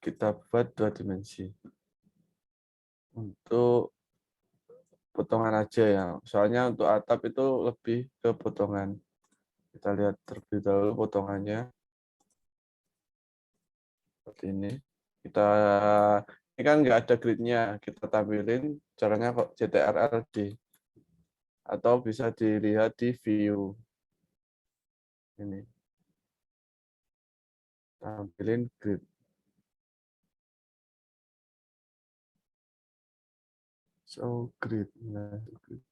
kita buat 2 dimensi. Untuk potongan aja ya, soalnya untuk atap itu lebih ke potongan. Kita lihat terlebih dahulu potongannya. Seperti ini. Ini kan nggak ada gridnya, kita tampilin caranya kok CTRL-D. Atau bisa dilihat di view. Ini. Tampilin grid. So grid. Nah, grid.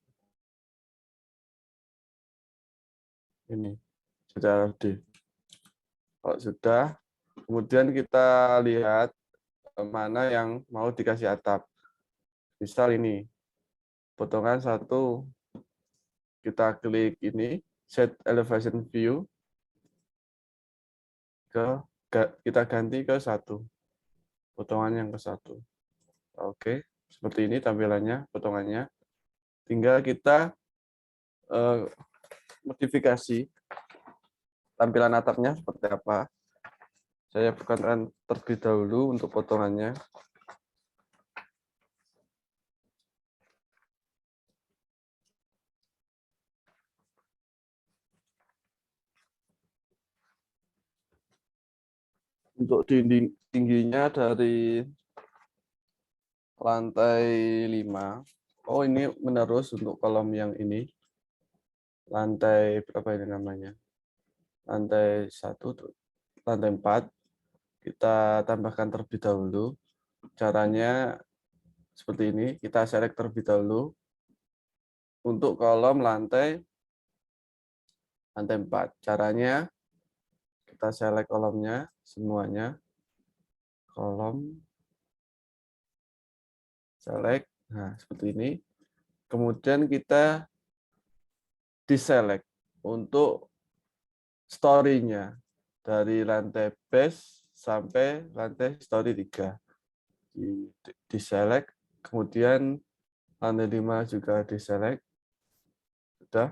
Ini. CTRL-D. Kalau sudah, kemudian kita lihat mana yang mau dikasih atap. Misal ini, potongan 1, kita klik ini, set elevation view, kita ganti ke 1, potongan yang ke 1. Oke, seperti ini tampilannya, potongannya. Tinggal kita modifikasi tampilan atapnya seperti apa. Saya bukan terlebih dahulu untuk potongannya. Untuk dinding tingginya dari lantai 5. Oh, ini menerus untuk kolom yang ini. Lantai berapa ini namanya? Lantai 1, lantai 4. Kita tambahkan terlebih dahulu. Caranya seperti ini, kita select terlebih dahulu. Untuk kolom lantai 4. Caranya kita select kolomnya semuanya. Kolom select. Nah, seperti ini. Kemudian kita deselect untuk story-nya dari lantai base sampai lantai story 3. Deselect, kemudian lantai 5 juga deselect. Sudah.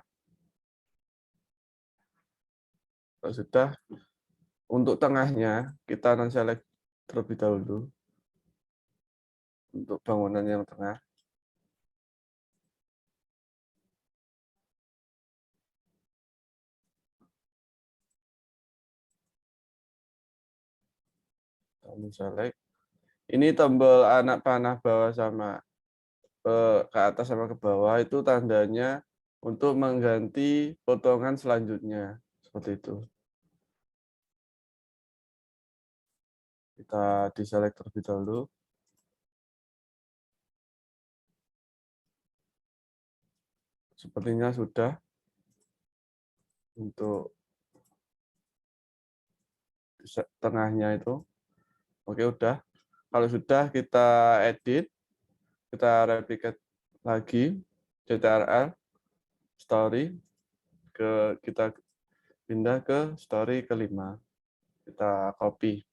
Kalau sudah, untuk tengahnya kita non-select terlebih dahulu. Untuk bangunan yang tengah. Non-select. Ini tombol anak panah bawah sama ke atas sama ke bawah itu tandanya untuk mengganti potongan selanjutnya. Seperti itu. Kita deselect terlebih dahulu. Sepertinya sudah untuk tengahnya itu. Oke, udah. Kalau sudah kita edit, kita replicate lagi CTRL story kita pindah ke story ke-5. Kita copy.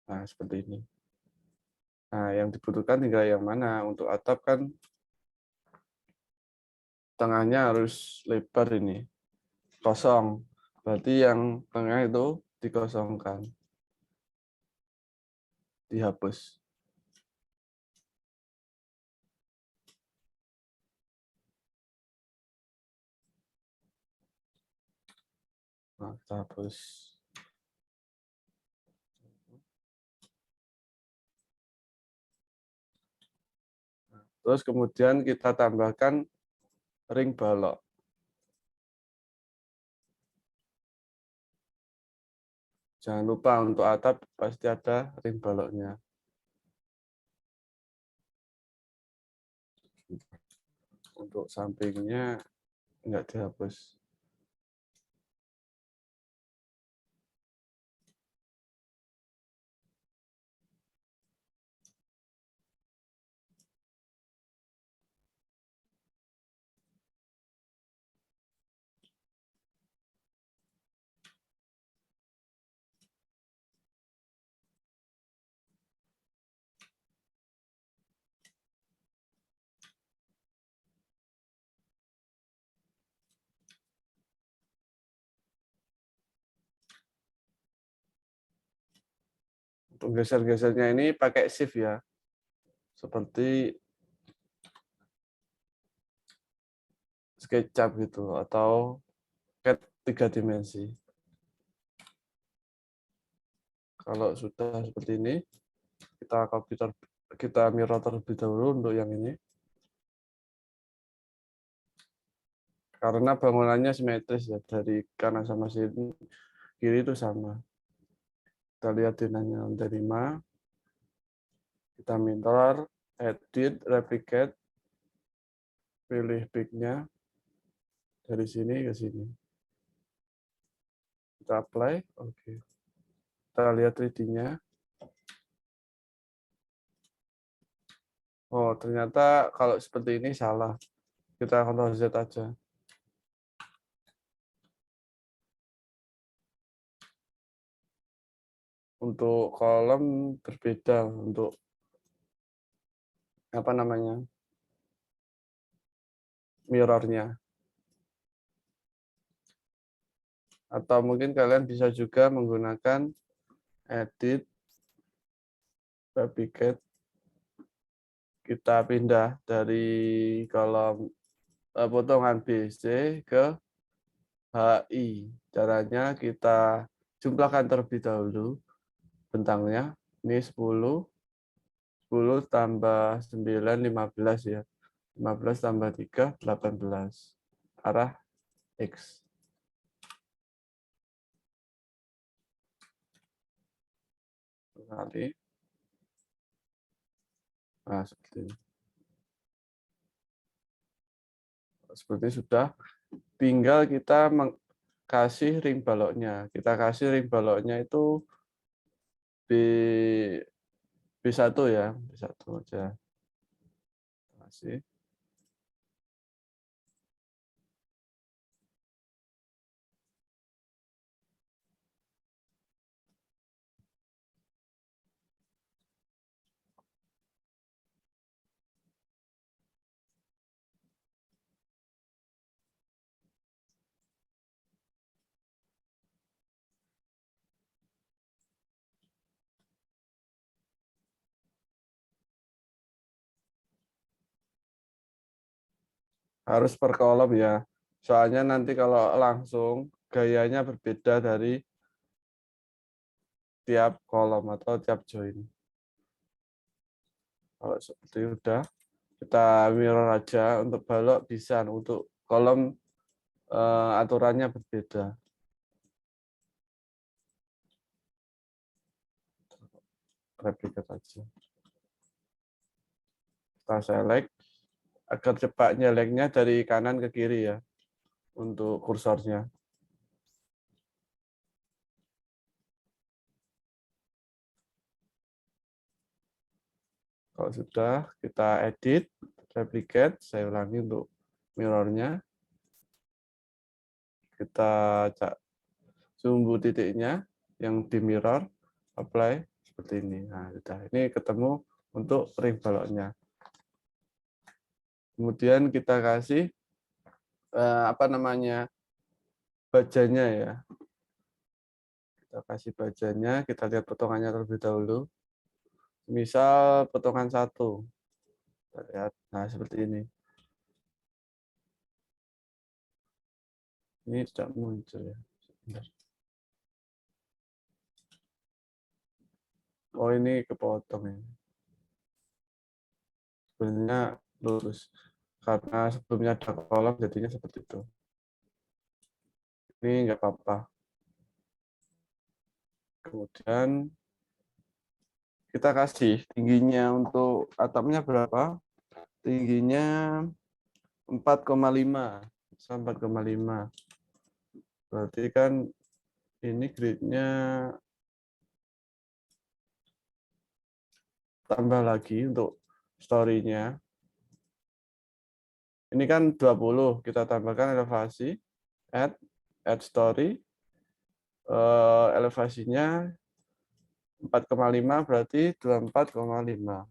Nah, seperti ini. Nah, yang dibutuhkan tinggal yang mana? Untuk atap kan tengahnya harus lebar ini. Kosong. Berarti yang tengah itu dikosongkan. Dihapus. Nah, kita hapus. Terus kemudian kita tambahkan ring balok. Jangan lupa untuk atap pasti ada ring baloknya. Untuk sampingnya enggak dihapus. Geser-gesernya ini pakai shift ya. Seperti SketchUp gitu atau CAD 3 dimensi. Kalau sudah seperti ini, kita mirror terlebih dahulu untuk yang ini. Karena bangunannya simetris ya, dari kanan sama sini, kiri itu sama. Kita lihat di lantai 5, kita mirror, edit, replicate, pilih peak-nya, dari sini ke sini. Kita apply, oke. Kita lihat 3D-nya. Oh, ternyata kalau seperti ini salah. Kita Ctrl Z aja. Untuk kolom berbeda untuk apa namanya? Mirrornya. Atau mungkin kalian bisa juga menggunakan edit, replicate, kita pindah dari kolom potongan BC ke HI. Caranya kita jumlahkan terlebih dahulu bentangnya. Ini 10 tambah 9, 15 ya. 15 tambah 3, 18. Arah X. Kali. Nah, seperti ini. Seperti sudah. Tinggal kita kasih ring baloknya. Kita kasih ring baloknya itu B, B1 ya. B1 aja. Kasih. Harus per kolom ya. Soalnya nanti kalau langsung gayanya berbeda dari tiap kolom atau tiap join. Kalau seperti udah, kita mirror aja. Untuk balok bisa, untuk kolom aturannya berbeda. Replicate aja. Kita select agar cepat nyeleknya dari kanan ke kiri ya untuk kursornya. Kalau sudah, kita edit, replicate, saya ulangi untuk mirrornya. Kita sumbu titiknya yang di mirror, apply seperti ini. Nah, sudah. Ini ketemu untuk ring baloknya. Kemudian kita kasih apa namanya bajanya ya. Kita kasih bajanya, kita lihat potongannya terlebih dahulu. Misal potongan 1. Kita lihat, nah seperti ini. Ini tidak muncul ya. Sebentar. Oh ini kepotong ya. Sebenarnya lurus. Karena sebelumnya ada kolom jadinya seperti itu. Ini nggak apa-apa. Kemudian kita kasih tingginya untuk atapnya berapa? Tingginya 4,5 sampai 4,5. Berarti kan ini gridnya tambah lagi untuk story-nya. Ini kan 20, kita tambahkan elevasi, add story, elevasinya 4,5 berarti 24,5.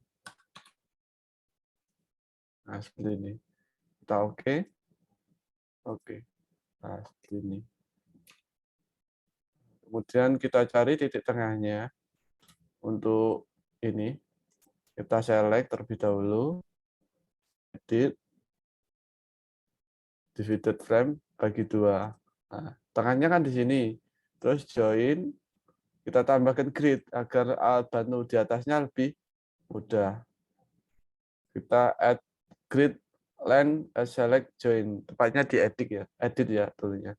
Nah, seperti ini. Kita oke. Oke. Nah, seperti ini. Kemudian kita cari titik tengahnya untuk ini kita select terlebih dahulu, edit, divided frame bagi 2. Nah, tengahnya kan di sini. Terus join, kita tambahkan grid agar alat bantu di atasnya lebih mudah. Kita add grid line select join. Tepatnya di edit ya tentunya.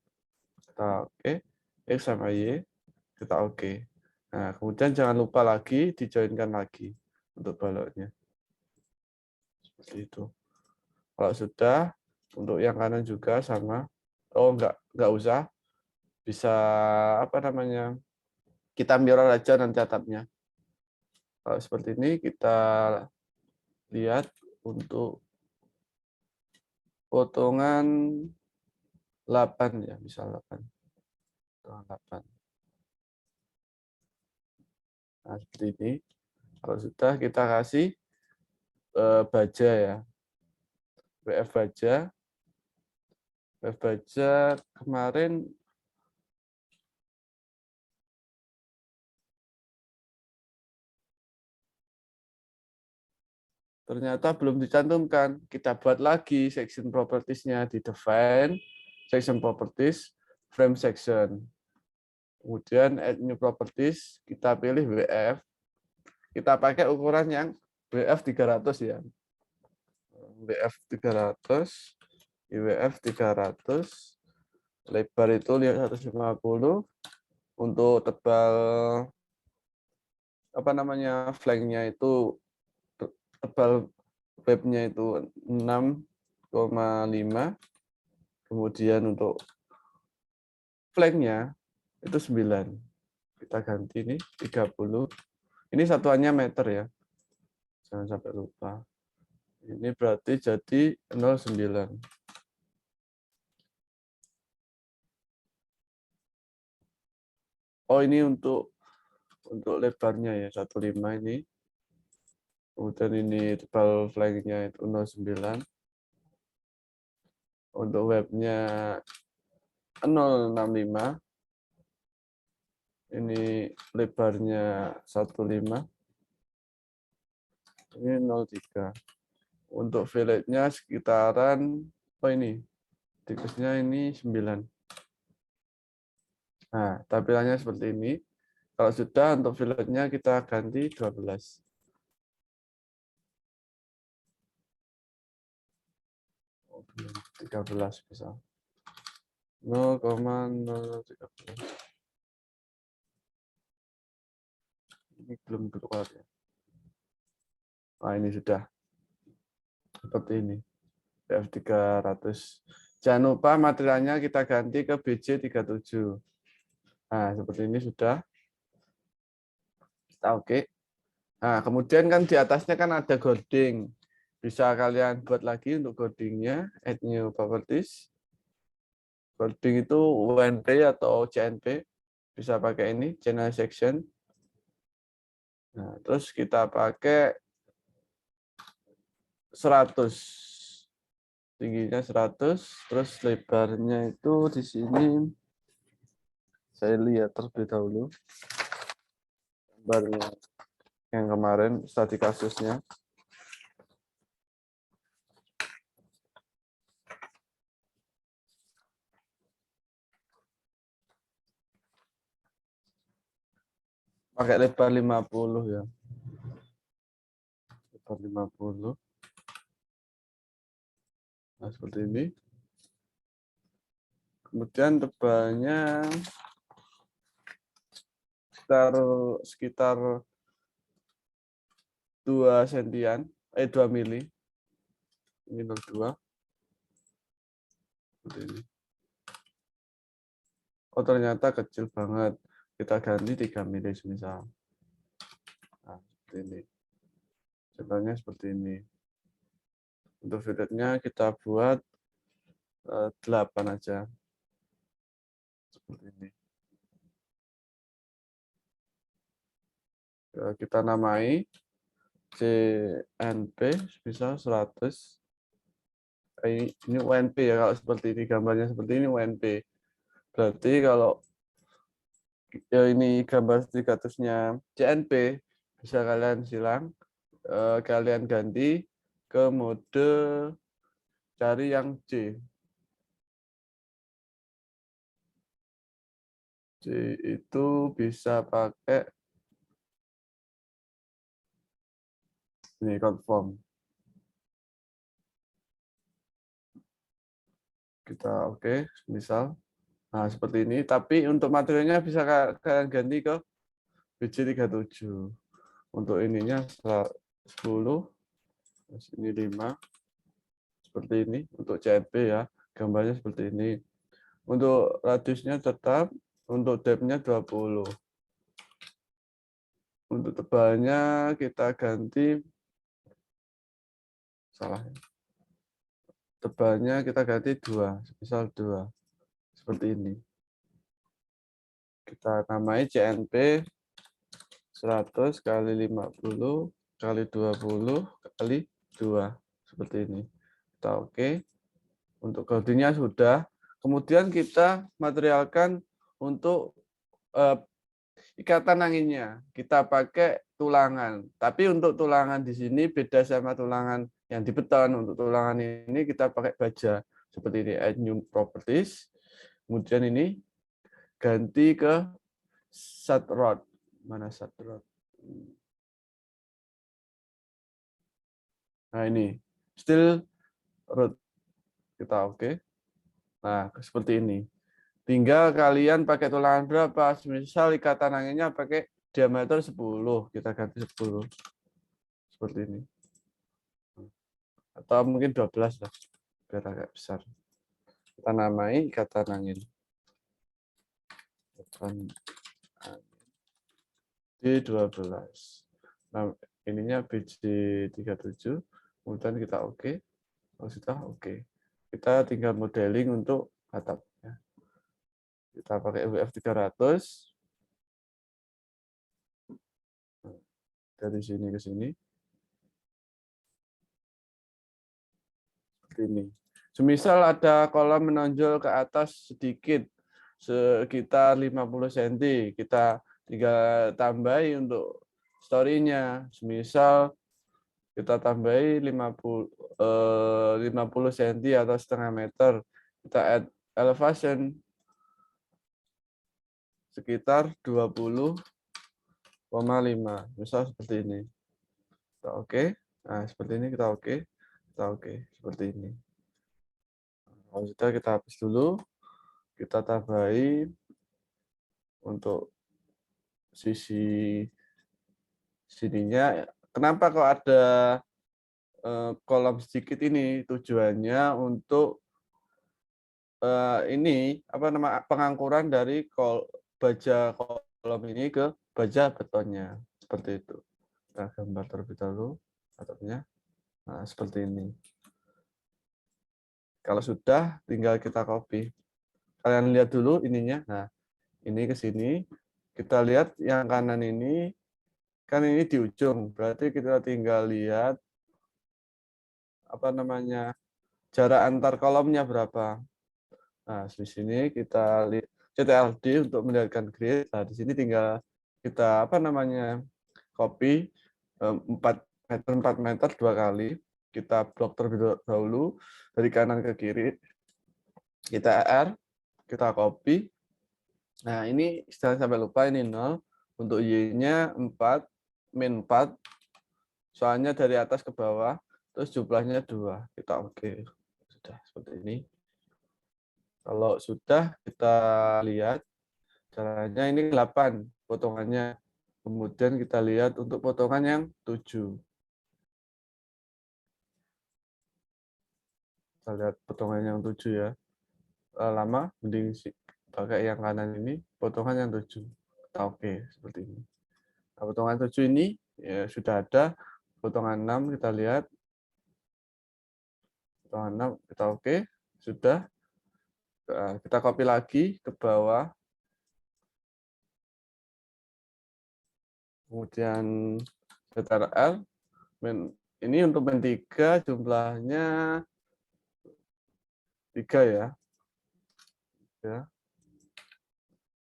Kita oke, X sama Y, kita oke. Nah, kemudian jangan lupa lagi dijoinkan lagi untuk baloknya. Seperti itu. Kalau sudah, untuk yang kanan juga sama. Oh, enggak usah. Bisa apa namanya? Kita mirror aja nanti atapnya. Kalau seperti ini kita lihat untuk potongan 8 ya, misal 8. Potongan 8. Nah, seperti ini. Kalau sudah kita kasih baja ya. WF baja. WF baja kemarin ternyata belum dicantumkan. Kita buat lagi section properties-nya di define, section properties, frame section. Kemudian add new properties, kita pilih WF. Kita pakai ukuran yang WF 300 ya. WF 300, IWF 300, lebar itu 150, untuk tebal apa namanya flanknya itu tebal webnya itu 6,5, kemudian untuk flanknya itu 9. Kita ganti ini 30. Ini satuannya meter ya. Jangan sampai lupa. Ini berarti jadi 0,9. Oh, ini untuk lebarnya ya 1,5 ini. Kemudian ini tebal flanknya itu 0,9. Untuk webnya 0,65. Ini lebarnya 1,5. Ini 0,3. Untuk filletnya sekitaran, oh ini, tikusnya ini 9. Nah, tampilannya seperti ini. Kalau sudah, untuk filletnya kita ganti 12. 13 bisa. 0,013. Ini belum keluar ya. Nah, ini sudah. Seperti ini. BF300. Jangan lupa materialnya kita ganti ke BJ37. Nah, seperti ini sudah. Kita oke. Nah, kemudian kan di atasnya kan ada coding. Bisa kalian buat lagi untuk codingnya. Add new properties. Coding itu UNP atau CNP. Bisa pakai ini, channel section. Nah, terus kita pakai 100. Tingginya 100, terus lebarnya itu di sini saya lihat terlebih dahulu gambarnya yang kemarin studi kasusnya. Pakai lebar 50 ya. Lebar 50. Nah, seperti ini. Kemudian tebalnya sekitar 2 sentian, 2 mili. Ini 02. Seperti ini. Oh, ternyata kecil banget. Kita ganti 3 mili semisal. Nah, seperti ini. Contohnya seperti ini. Untuk filletnya kita buat 8 aja. Seperti ini. Kita namai CNP bisa 100. Ini UNP ya, kalau seperti ini gambarnya seperti ini UNP. Berarti kalau ya ini gambar 300-nya CNP, bisa kalian silang, kalian ganti ke mode cari yang C. C itu bisa pakai ini confirm. Kita oke, misal. Nah, seperti ini. Tapi untuk materialnya bisa kalian ganti ke BC37. Untuk ininya 10, ini 5. Seperti ini. Untuk CNP ya, gambarnya seperti ini. Untuk radiusnya tetap, untuk depth-nya 20. Untuk tebalnya kita ganti, salah. Tebalnya kita ganti 2, misal 2. Seperti ini. Kita namai CNP 100 kali 50 kali 20 kali 2. Seperti ini. Kita oke. Untuk codingnya sudah. Kemudian kita materialkan untuk ikatan anginnya. Kita pakai tulangan. Tapi untuk tulangan di sini beda sama tulangan yang di beton. Untuk tulangan ini kita pakai baja. Seperti ini, add new properties. Kemudian ini ganti ke stud rod. Mana stud rod? Nah ini, steel rod. Kita oke. Nah, seperti ini. Tinggal kalian pakai tulangan berapa. Misal ikatan anginnya pakai diameter 10. Kita ganti 10. Seperti ini. Atau mungkin 12 lah. Biar agak besar. Kita namai ikatan angin. Ikatan angin. D12. Nah, ininya BJ37. Kemudian kita oke. Kalau sudah oke. Kita tinggal modeling untuk atapnya. Kita pakai WF 300. Dari sini ke sini. Seperti ini. Semisal ada kolom menonjol ke atas sedikit, sekitar 50 cm, kita tinggal tambahi untuk story-nya. Semisal kita tambahi 50 cm atau setengah meter, kita add elevation sekitar 20,5. Misal seperti ini. Kita oke. Nah, seperti ini kita oke. Kita oke. Seperti ini. Kalau sudah kita hapus dulu. Kita tambahi untuk sisi sininya. Kenapa kok ada kolom sedikit ini? Tujuannya untuk ini apa nama pengangkuran dari baja kolom ini ke baja betonnya. Seperti itu. Kita gambar terlebih dahulu atapnya. Nah, seperti ini. Kalau sudah, tinggal kita copy. Kalian lihat dulu ininya. Nah, ini ke sini. Kita lihat yang kanan ini, kan ini di ujung. Berarti kita tinggal lihat apa namanya jarak antar kolomnya berapa. Nah, di sini kita lihat CTLD untuk melihatkan grid. Nah, di sini tinggal kita apa namanya copy 4 meter 4 meter 2 kali. Kita blok terlebih dahulu dari kanan ke kiri. Kita R, kita copy. Nah, ini jangan sampai lupa ini 0. Untuk Y-nya 4, min 4. Soalnya dari atas ke bawah, terus jumlahnya 2. Kita oke. Sudah seperti ini. Kalau sudah, kita lihat caranya ini 8 potongannya. Kemudian kita lihat untuk potongan yang 7. Kita lihat potongan yang 7 ya. Lama, mending pakai yang kanan ini, potongan yang 7. Kita oke, seperti ini. Nah, potongan 7 ini ya, sudah ada. Potongan 6 kita lihat. Potongan 6 kita oke. Sudah. Nah, kita copy lagi ke bawah. Kemudian Ctrl. Ini untuk min 3 jumlahnya 3 ya.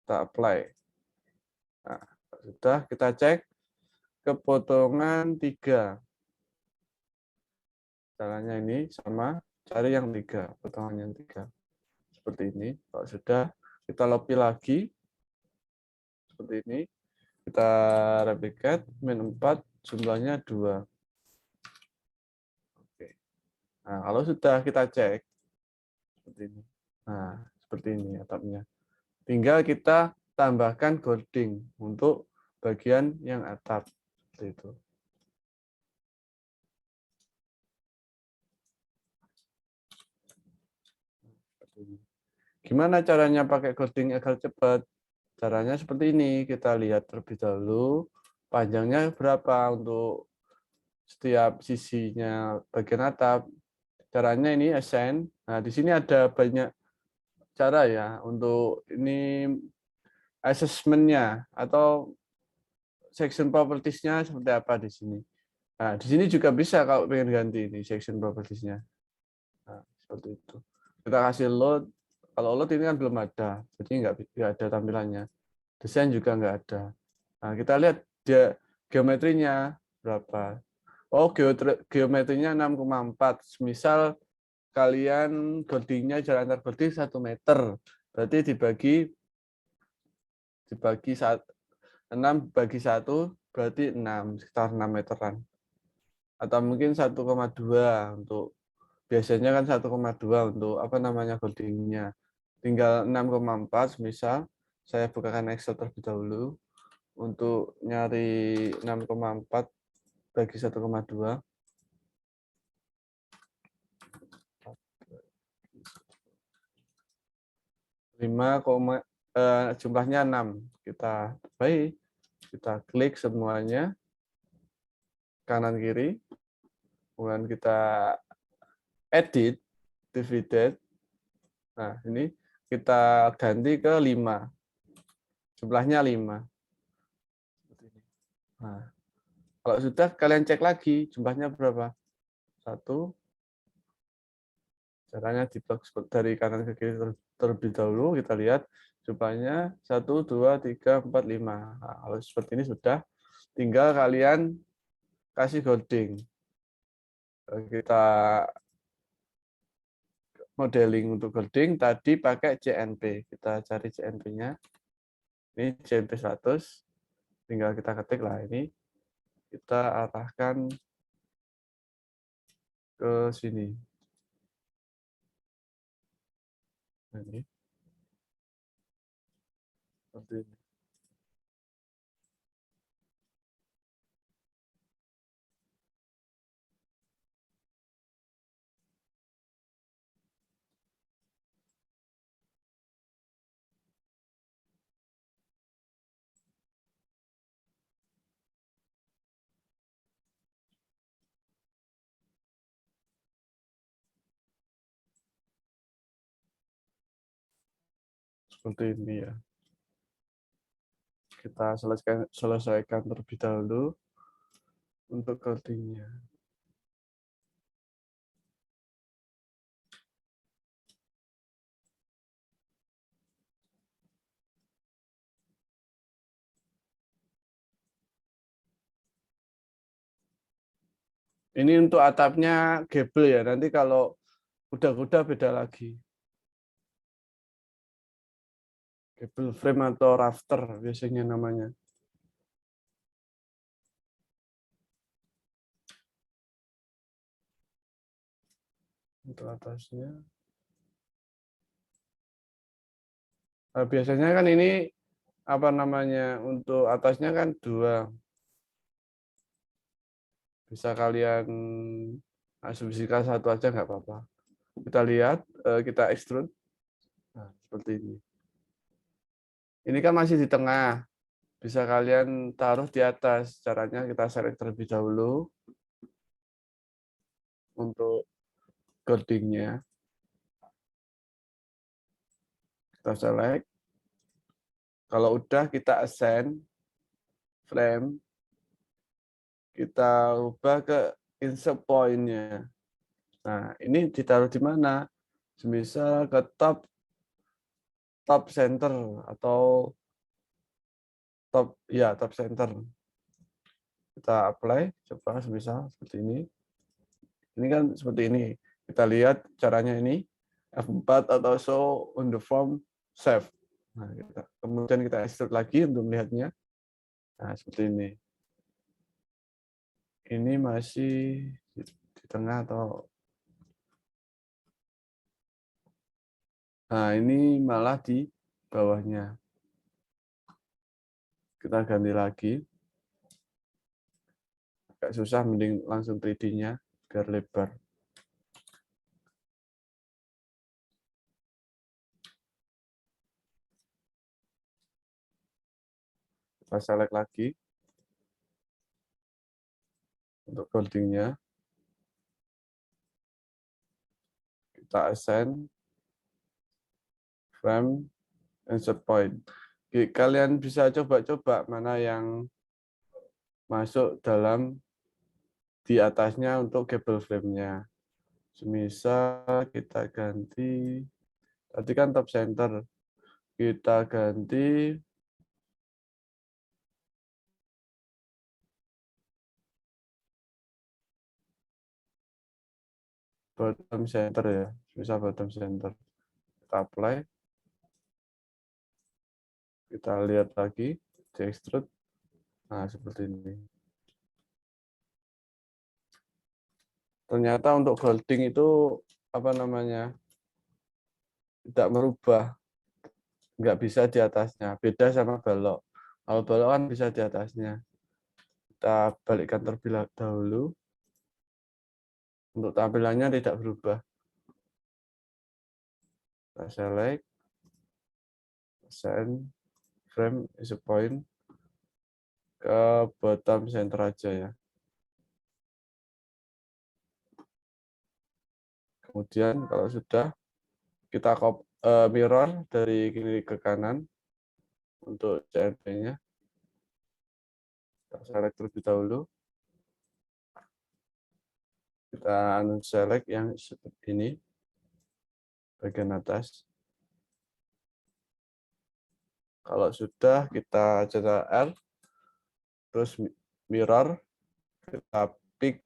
Kita apply. Nah, sudah kita cek. kepotongan 3. Caranya ini sama, cari yang 3, potongan yang 3. Seperti ini. Kalau sudah, kita copy lagi. Seperti ini. Kita replicate, min 4, jumlahnya 2. Oke. Nah, kalau sudah kita cek, seperti ini. Nah, seperti ini atapnya. Tinggal kita tambahkan gording untuk bagian yang atap. Seperti itu. Gimana caranya pakai gording agar cepat? Caranya seperti ini. Kita lihat terlebih dahulu panjangnya berapa untuk setiap sisinya bagian atap. Caranya ini assign. Nah, di sini ada banyak cara ya untuk ini assessment-nya atau section properties-nya seperti apa di sini. Nah, di sini juga bisa kalau pengen ganti ini section properties-nya. Nah, seperti itu. Kita kasih load. Kalau load ini kan belum ada, jadi nggak ada tampilannya. Desain juga nggak ada. Nah, kita lihat dia geometrinya berapa. Oh, geometrinya 6,4. Misal kalian gordingnya jarak antar gording 1 meter. Berarti dibagi 6 bagi 1 berarti 6, sekitar 6 meteran. Atau mungkin 1,2 untuk biasanya kan 1,2 untuk apa namanya gordingnya. Tinggal 6,4 misal saya bukakan Excel terlebih dahulu untuk nyari 6,4 bagi 1,2. 5, jumlahnya 6. Kita baik, kita klik semuanya kanan kiri, kemudian kita edit divided. Nah, ini kita ganti ke 5. Jumlahnya 5. Nah, kalau sudah kalian cek lagi jumlahnya berapa? 1. Caranya di box dari kanan ke kiri terlebih dahulu kita lihat jumlahnya 1, 2, 3, 4, 5. Nah, kalau seperti ini sudah tinggal kalian kasih coding. Kita modeling untuk coding tadi pakai JNP. Kita cari JNP-nya. Ini JNP 100. Tinggal kita ketik lah ini. Kita arahkan ke sini. Nah, ini. Seperti ini. Seperti ini ya. Kita selesaikan terlebih dahulu untuk codingnya. Ini untuk atapnya gable ya. Nanti kalau udah beda lagi. Gable frame atau rafter biasanya namanya. Untuk atasnya. Nah, biasanya kan ini apa namanya untuk atasnya kan 2. Bisa kalian asumsikan 1 aja nggak apa-apa. Kita lihat, kita extrude. Nah, seperti ini. Ini kan masih di tengah. Bisa kalian taruh di atas. Caranya kita select terlebih dahulu untuk codingnya. Kita select. Kalau udah kita assign frame, kita ubah ke insert point-nya. Nah, ini ditaruh di mana? Semisal ke top center atau top center. kita apply, coba misal seperti ini. Ini kan seperti ini. Kita lihat caranya ini, F4 atau show on the form save. Nah, kemudian kita extrude lagi untuk melihatnya. Nah, seperti ini. Ini masih di tengah atau... Nah, ini malah di bawahnya. Kita ganti lagi. Agak susah, mending langsung 3D-nya biar lebar. Kita select lagi untuk folding-nya. Kita assign frame insert point. Kalian bisa coba-coba mana yang masuk dalam di atasnya untuk gable frame-nya. Semisal kita ganti, tadi kan top center, kita ganti bottom center ya, bisa bottom center. Kita apply, kita lihat lagi, di extrude, nah seperti ini. Ternyata untuk folding itu apa namanya tidak merubah, nggak bisa di atasnya. Beda sama balok. Kalau balok kan bisa di atasnya. Kita balikkan terlebih dahulu. Untuk tampilannya tidak berubah. Kita select, send, frame is a point ke bottom center aja ya. Kemudian kalau sudah, kita mirror dari kiri ke kanan untuk CNP-nya. Kita select terlebih dahulu. Kita unselect yang seperti ini, bagian atas. Kalau sudah, kita Ctrl R, terus mirror, kita pick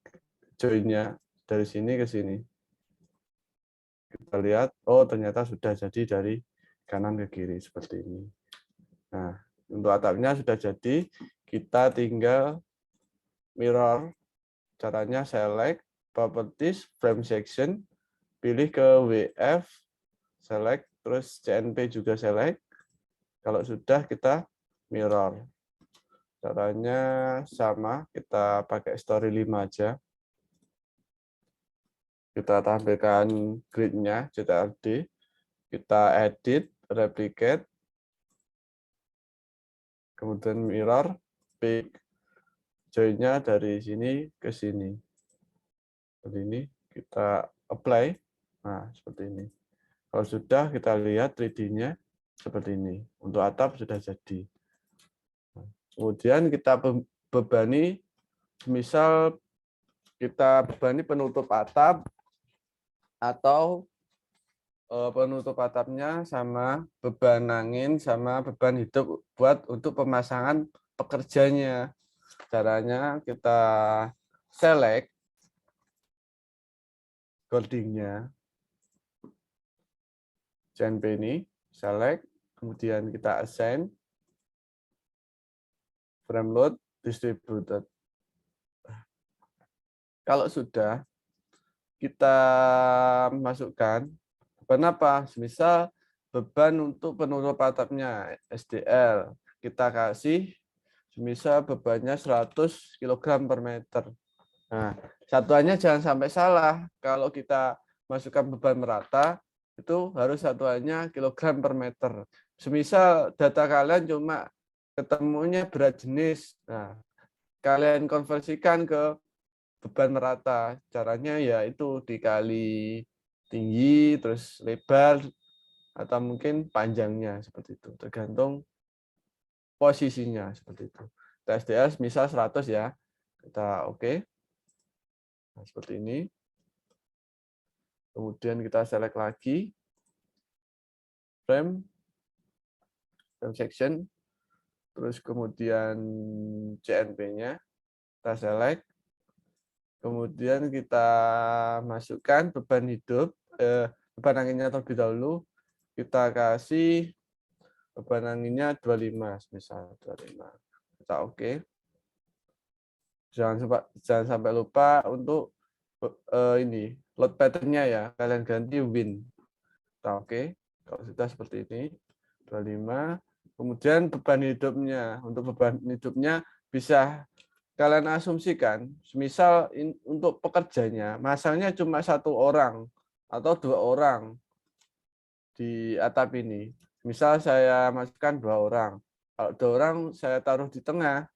join-nya dari sini ke sini. Kita lihat, oh ternyata sudah jadi dari kanan ke kiri seperti ini. Nah, untuk atapnya sudah jadi, kita tinggal mirror. Caranya select, properties, frame section, pilih ke WF, select, terus CNP juga select. Kalau sudah, kita mirror. Caranya sama, kita pakai story 5 aja. Kita tampilkan grid-nya, CTRL-D. Kita edit, replicate, kemudian mirror, pick join-nya dari sini ke sini. Seperti ini, kita apply. Nah, seperti ini. Kalau sudah, kita lihat 3D-nya seperti ini. Untuk atap sudah jadi. Kemudian kita bebani, misal kita bebani penutup atap, atau penutup atapnya sama beban angin sama beban hidup buat untuk pemasangan pekerjanya. Caranya kita select codingnya, CNP ini, select, kemudian kita assign, frame load, distributed. Kalau sudah, kita masukkan beban apa? Misal beban untuk penutup atapnya SDL, kita kasih misal bebannya 100 kg per meter. Nah, satuannya jangan sampai salah. Kalau kita masukkan beban merata, itu harus satuannya kilogram per meter. Semisal data kalian cuma ketemunya berat jenis, nah, kalian konversikan ke beban merata. Caranya ya itu dikali tinggi, terus lebar, atau mungkin panjangnya seperti itu. Tergantung posisinya seperti itu. TSDS misal 100 ya. Kita oke. Nah, seperti ini. Kemudian kita select lagi frame section, terus kemudian CNP-nya kita select, kemudian kita masukkan beban hidup, beban anginnya terlebih dahulu, kita kasih beban anginnya 25, misal 25. Kita oke. Jangan sampai lupa untuk ini load pattern-nya ya, kalian ganti win. Kita oke. Kalau sudah seperti ini, 25. Kemudian beban hidupnya, untuk beban hidupnya bisa kalian asumsikan, misal untuk pekerjanya, masangnya cuma 1 orang atau 2 orang di atap ini. Misal saya masukkan 2 orang. Kalau 2 orang saya taruh di tengahnya.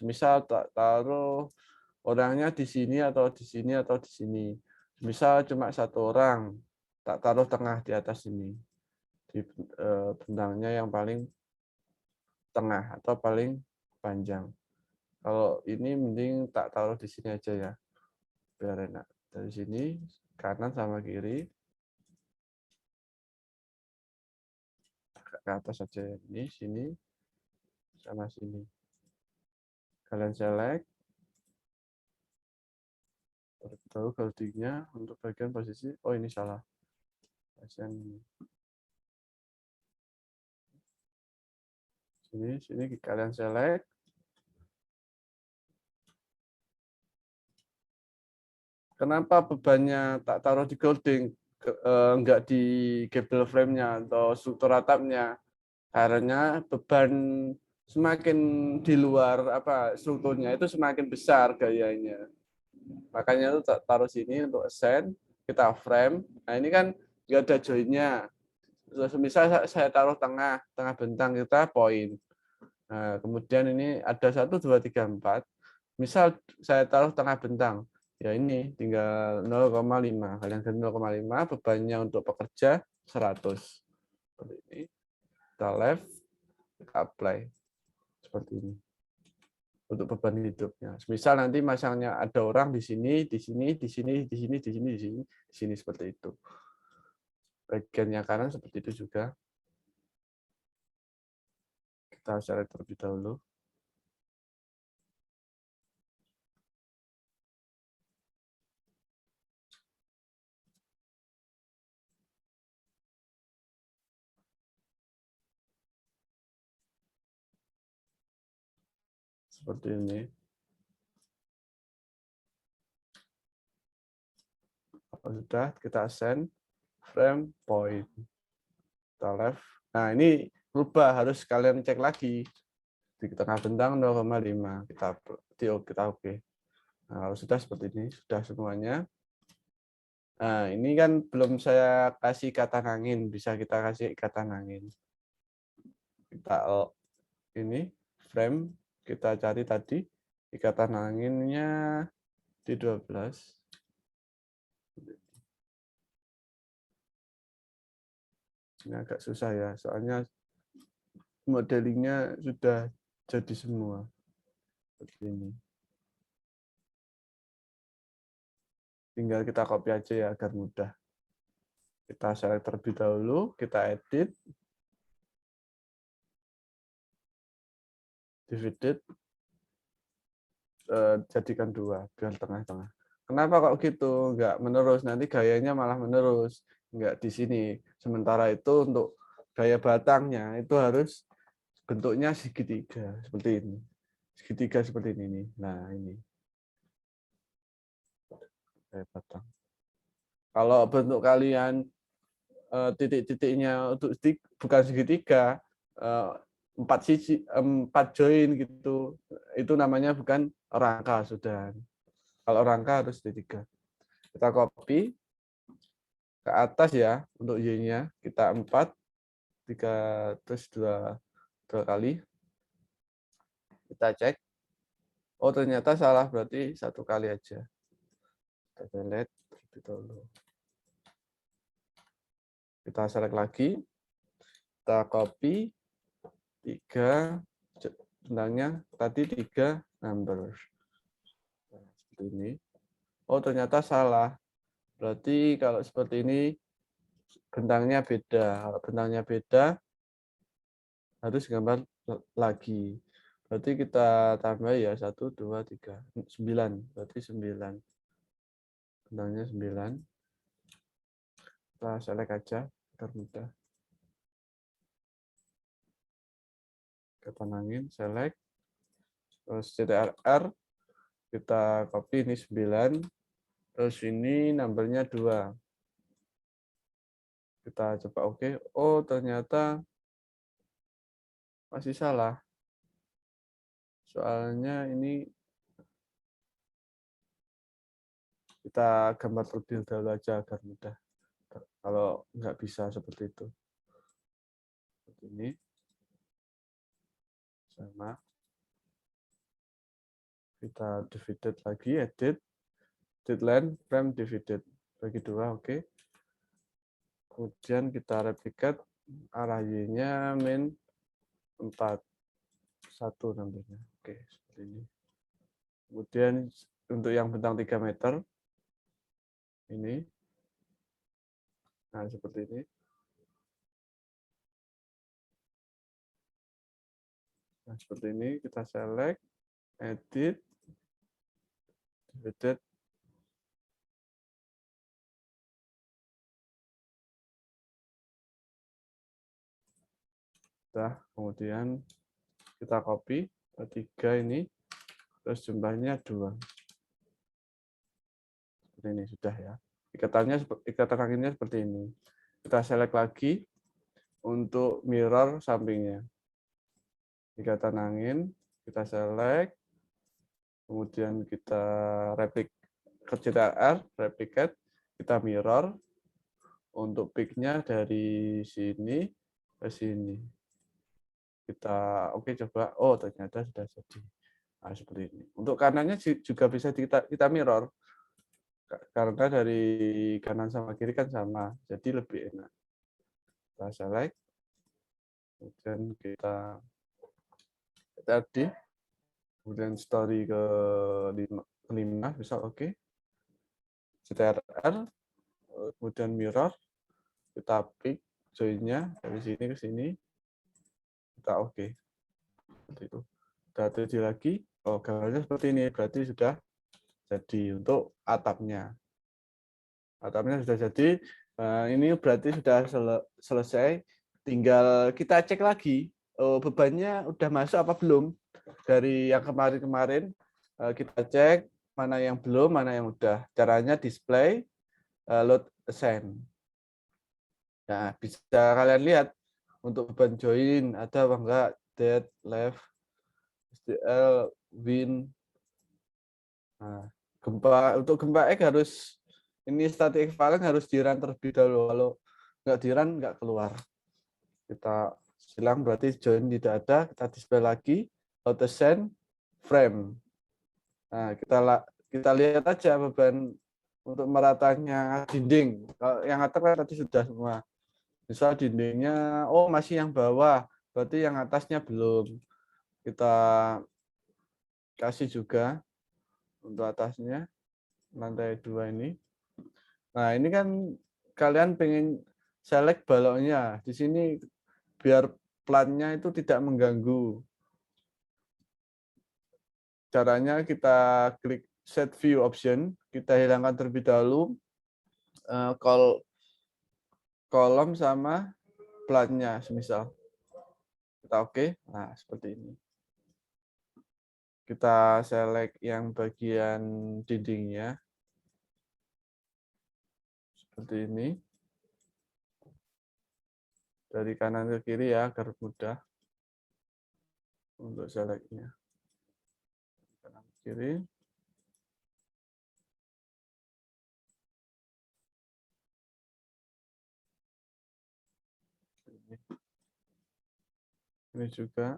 Misal taruh orangnya di sini atau di sini atau di sini. Misal cuma 1 orang, tak taruh tengah di atas ini. Di bentangnya yang paling tengah atau paling panjang. Kalau ini mending tak taruh di sini aja ya, biar enak. Dari sini, kanan sama kiri. Ke atas saja ini, sini, sama sini. Kalian select. Tahu holdingnya untuk bagian posisi. Oh ini salah. Sini kalian select. Kenapa bebannya tak taruh di holding, enggak di gable frame-nya atau struktur atapnya? Karena beban semakin di luar strukturnya itu semakin besar gayanya. Makanya itu taruh sini untuk ascend, kita frame. Nah ini kan nggak ada join-nya. Misal saya taruh tengah bentang kita poin. Nah, kemudian ini ada 1, 2, 3, 4. Misal saya taruh tengah bentang, ya ini tinggal 0,5. Kalian ganti 0,5, bebannya untuk pekerja 100. Seperti ini. Kita left, kita apply. Seperti ini. Untuk beban hidupnya. Misal nanti masangnya ada orang di sini, di sini, di sini, di sini, di sini, di sini, di sini seperti itu. Bagiannya kanan seperti itu juga. Kita select terlebih dahulu. Seperti ini. Kalau sudah, kita send frame point. Kita left. Nah, ini berubah, harus kalian cek lagi. Di tengah bentang 0,5. Kita oke. Nah, kalau sudah seperti ini, sudah semuanya. Nah, ini kan belum saya kasih ikatan angin, bisa kita kasih ikatan angin. Kita ini frame, kita cari tadi ikatan anginnya di 12. Ini agak susah ya, soalnya modelingnya sudah jadi semua. Seperti ini. Tinggal kita copy aja ya agar mudah. Kita select terlebih dahulu, kita edit, divided, jadikan 2 biar tengah-tengah. Kenapa kok gitu? Enggak menerus, nanti gayanya malah menerus. Enggak di sini. Sementara itu untuk gaya batangnya itu harus bentuknya segitiga seperti ini. Segitiga seperti ini. Nah, ini. Gaya batang. Kalau bentuk kalian titik-titiknya untuk bukan segitiga, 4 join gitu, itu namanya bukan rangka sudah. Kalau rangka harus segitiga. Kita copy ke atas ya untuk y-nya, kita 4, 3 terus 2 kali. Kita cek. Oh ternyata salah, berarti 1 kali aja. Kita delete terlebih dahulu. Kita select lagi. Kita copy 3 bentangnya tadi 3 number. Nah, seperti ini. Oh ternyata salah. Berarti kalau seperti ini bentangnya beda. Kalau bentangnya beda harus gambar lagi. Berarti kita tambah ya 1, 2, 3, 9. Berarti 9. Bentangnya 9. Kita select aja agar mudah. Kita tenangin, select. Terus CTRL, kita copy ini 9. Terus ini numbernya 2. Kita coba oke. Oh, ternyata masih salah. Soalnya ini kita gambar terlebih dahulu aja agar mudah. Kalau nggak bisa seperti itu. Seperti ini. Sama. Kita divided lagi, edit. Deadline, frame divided. Bagi 2, oke. Kemudian kita replicate. Arah Y-nya min 4. 1 namanya. Oke, seperti ini. Kemudian untuk yang bentang 3 meter, ini. Nah, seperti ini. Nah, seperti ini. Kita select, edit, divided. Nah, kemudian kita copy ke 3 ini. Terus jumlahnya 2. Seperti ini sudah ya. Ikatan kakinya seperti ini. Kita select lagi untuk mirror sampingnya. Ikatan angin, kita select, kemudian kita ke CTRL, replicate, kita mirror untuk peak-nya dari sini ke sini. Kita oke coba, oh ternyata sudah jadi. Nah, seperti ini. Untuk kanannya juga bisa kita mirror. Karena dari kanan sama kiri kan sama, jadi lebih enak. Kita select, kemudian kita tadi, kemudian story ke 5, bisa oke. CTRL, kemudian mirror, kita pick join-nya dari sini ke sini, kita oke. Seperti itu. Kita tuju lagi, oh gambarnya seperti ini, berarti sudah jadi untuk atapnya. Atapnya sudah jadi, ini berarti sudah selesai. Tinggal kita cek lagi, bebannya udah masuk apa belum. Dari yang kemarin-kemarin, kita cek mana yang belum, mana yang udah. Caranya display, load assign. Nah, bisa kalian lihat untuk beban join ada apa enggak, dead, left, STL, win. Nah, untuk gempa X harus ini static equivalent harus di-run terlebih dahulu. Kalau nggak di-run nggak keluar. Kita silang berarti join tidak ada, kita display lagi, auto send, frame. Nah, kita lihat aja beban untuk meratanya dinding. Kalau yang atas kan tadi sudah semua. Misal dindingnya, oh masih yang bawah, berarti yang atasnya belum. Kita kasih juga untuk atasnya, lantai 2 ini. Nah, ini kan kalian pengen select baloknya. Di sini biar platnya itu tidak mengganggu. Caranya kita klik set view option, kita hilangkan terlebih dahulu kolom sama platnya, semisal. Kita oke. Nah, seperti ini. Kita select yang bagian dindingnya. Seperti ini. Dari kanan ke kiri ya, agar mudah untuk selectnya. Kanan ke kiri. Ini juga.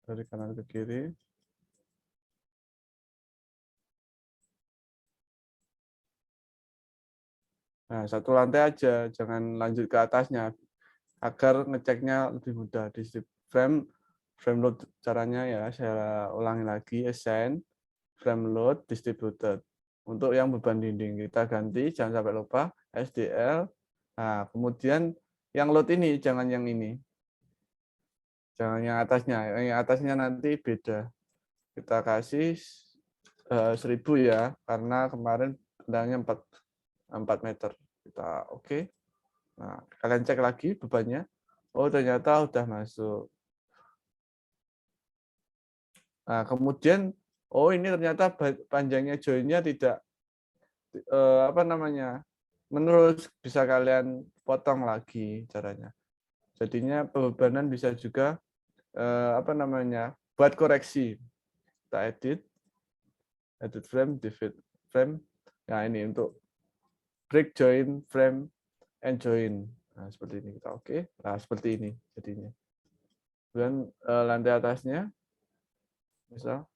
Dari kanan ke kiri. Nah, satu lantai aja, jangan lanjut ke atasnya, agar ngeceknya lebih mudah. Di frame frame load caranya ya, saya ulangi lagi, assign, frame load, distributed. Untuk yang beban dinding kita ganti, jangan sampai lupa SDL. Nah, kemudian yang load ini jangan yang ini. Jangan yang atasnya. Yang atasnya nanti beda. Kita kasih 1000 ya, karena kemarin tendangnya 4 meter. Kita oke. Nah, kalian cek lagi bebannya. Oh, ternyata udah masuk. Nah, kemudian oh ini ternyata panjangnya joinnya tidak apa namanya? Menurut bisa kalian potong lagi caranya. Jadinya bebanan bisa juga apa namanya? Buat koreksi. Kita edit frame, divide frame. Nah, ini untuk break join frame and join. Nah, seperti ini kita oke. Nah, seperti ini jadinya. Kemudian lantai atasnya misal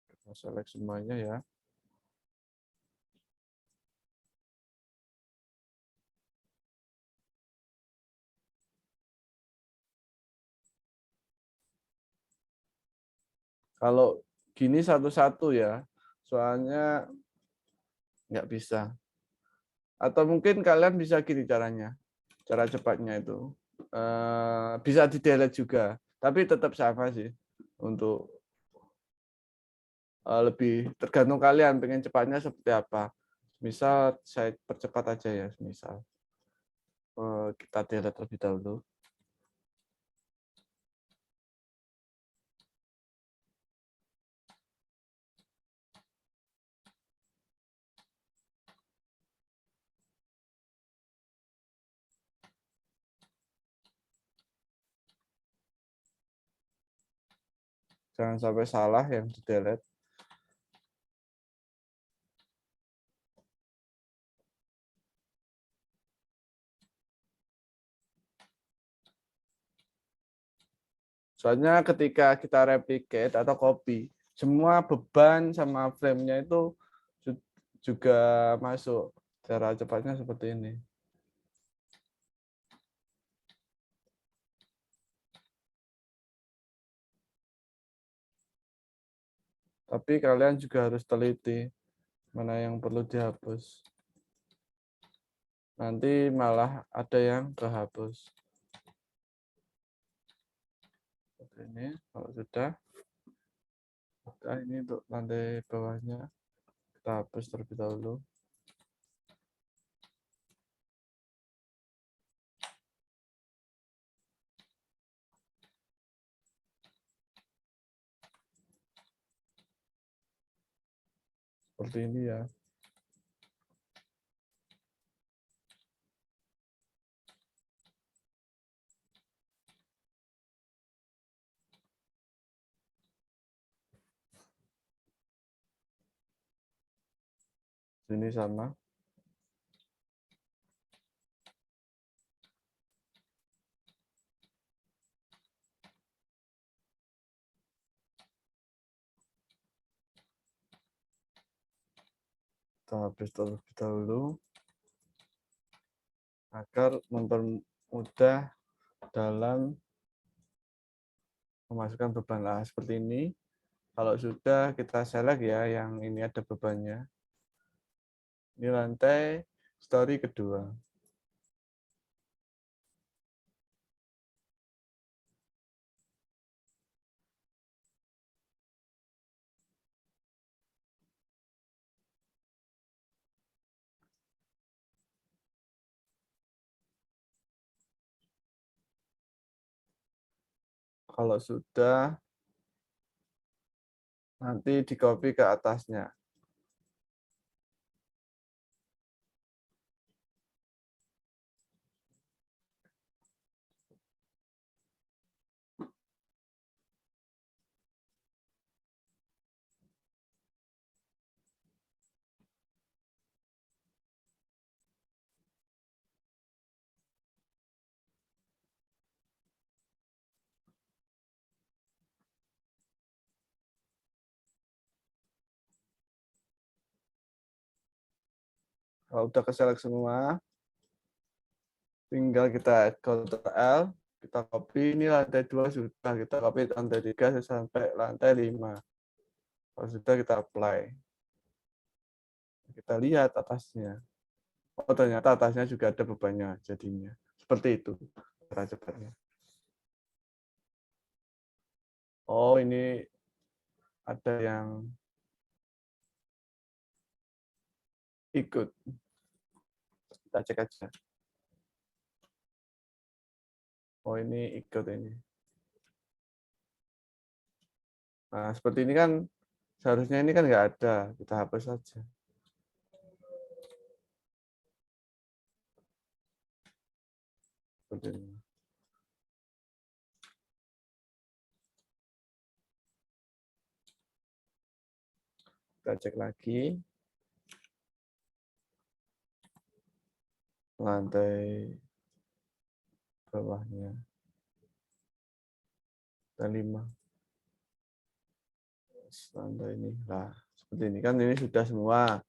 kita select semuanya ya. Kalau gini satu-satu ya, soalnya nggak bisa. Atau mungkin kalian bisa gini caranya, cara cepatnya itu. Bisa di-delete juga, tapi tetap sama sih. Untuk lebih tergantung kalian pengen cepatnya seperti apa. Misal saya percepat aja ya, misal kita delete terlebih dahulu. Jangan sampai salah yang di-delete. Soalnya ketika kita replicate atau copy, semua beban sama frame-nya itu juga masuk. Cara cepatnya seperti ini. Tapi kalian juga harus teliti mana yang perlu dihapus. Nanti malah ada yang kehapus. Seperti ini, kalau sudah. Nah, ini untuk lantai bawahnya. Kita hapus terlebih dahulu. Seperti ini ya. Sini sama. Kita hapus terlebih dahulu agar mempermudah dalam memasukkan beban. Nah, seperti ini. Kalau sudah kita select ya, yang ini ada bebannya. Ini lantai story kedua. Kalau sudah, nanti di copy ke atasnya. Kalau udah ke select semua, tinggal kita Ctrl L, kita copy, ini lantai 2 sudah, kita copy lantai 3 sampai lantai 5. Kalau sudah kita apply. Kita lihat atasnya. Oh, ternyata atasnya juga ada bebannya jadinya. Seperti itu cara cepatnya. Oh, ini ada yang ikut. Kita cek aja. Oh, ini ikut ini. Nah, seperti ini kan seharusnya ini kan nggak ada. Kita hapus saja. Seperti ini. Kita cek lagi. Lantai bawahnya. Dan 5. Lantai ini. Nah, seperti ini kan ini sudah semua.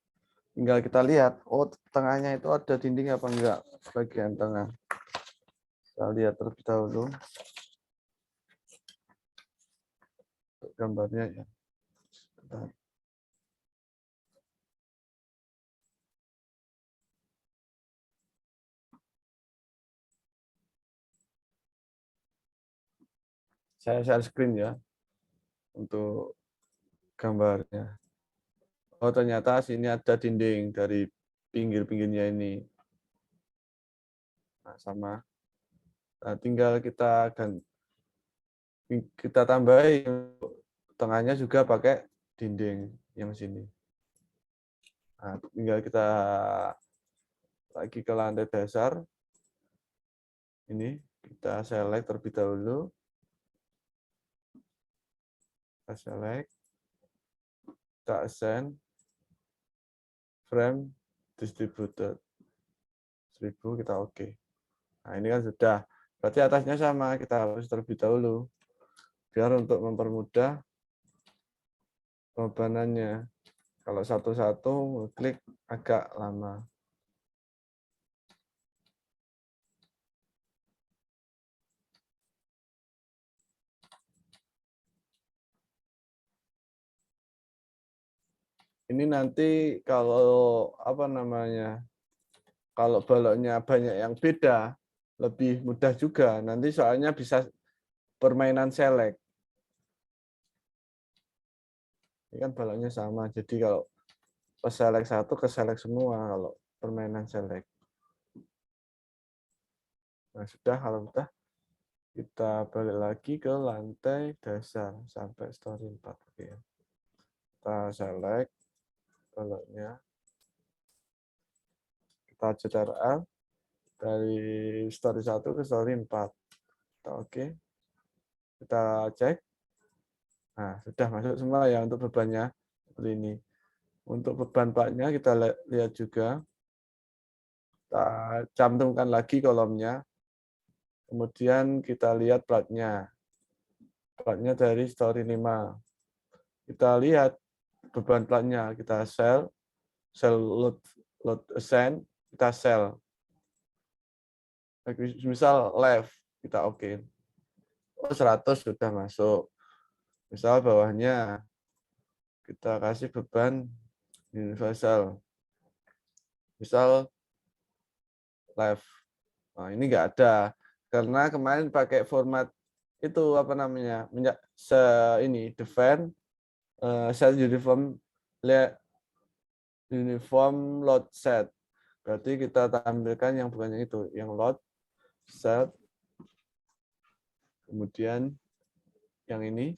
Tinggal kita lihat, oh tengahnya itu ada dinding apa enggak, bagian tengah. Kita lihat terlebih dahulu. Gambarnya ya. Bentar. Saya share screen ya untuk gambarnya. Oh ternyata sini ada dinding dari pinggir-pinggirnya ini. Nah, sama. Nah, tinggal kita tambahin tengahnya juga pakai dinding yang sini. Nah, tinggal kita lagi ke lantai dasar. Ini kita select terlebih dahulu. Kita select. Kita assign. Frame distributed. 1000 kita oke. Nah, ini kan sudah. Berarti atasnya sama, kita harus terlebih dahulu. Biar untuk mempermudah pembebanannya. Kalau satu-satu klik agak lama. Ini nanti kalau apa namanya? Kalau baloknya banyak yang beda, lebih mudah juga. Nanti soalnya bisa permainan select. Ini kan baloknya sama. Jadi kalau ke select satu, ke select semua kalau permainan select. Nah, sudah kalau sudah kita balik lagi ke lantai dasar sampai story 4. Oke. Kita select baloknya. Kita Ctrl dari story 1 ke story 4. Kita oke. Kita cek. Nah, sudah masuk semua ya untuk bebannya seperti ini. Untuk beban platnya kita lihat juga. Kita cantumkan lagi kolomnya. Kemudian kita lihat platnya. Platnya dari story 5. Kita lihat beban platnya. Kita sell load assign, kita sell. Misal left, kita oke. Oh, 100 sudah masuk. Misal bawahnya kita kasih beban universal. Misal left. Nah, ini enggak ada. Karena kemarin pakai format itu apa namanya? Ini define set uniform load set. Berarti kita tampilkan yang bukan yang itu, yang load set. Kemudian yang ini.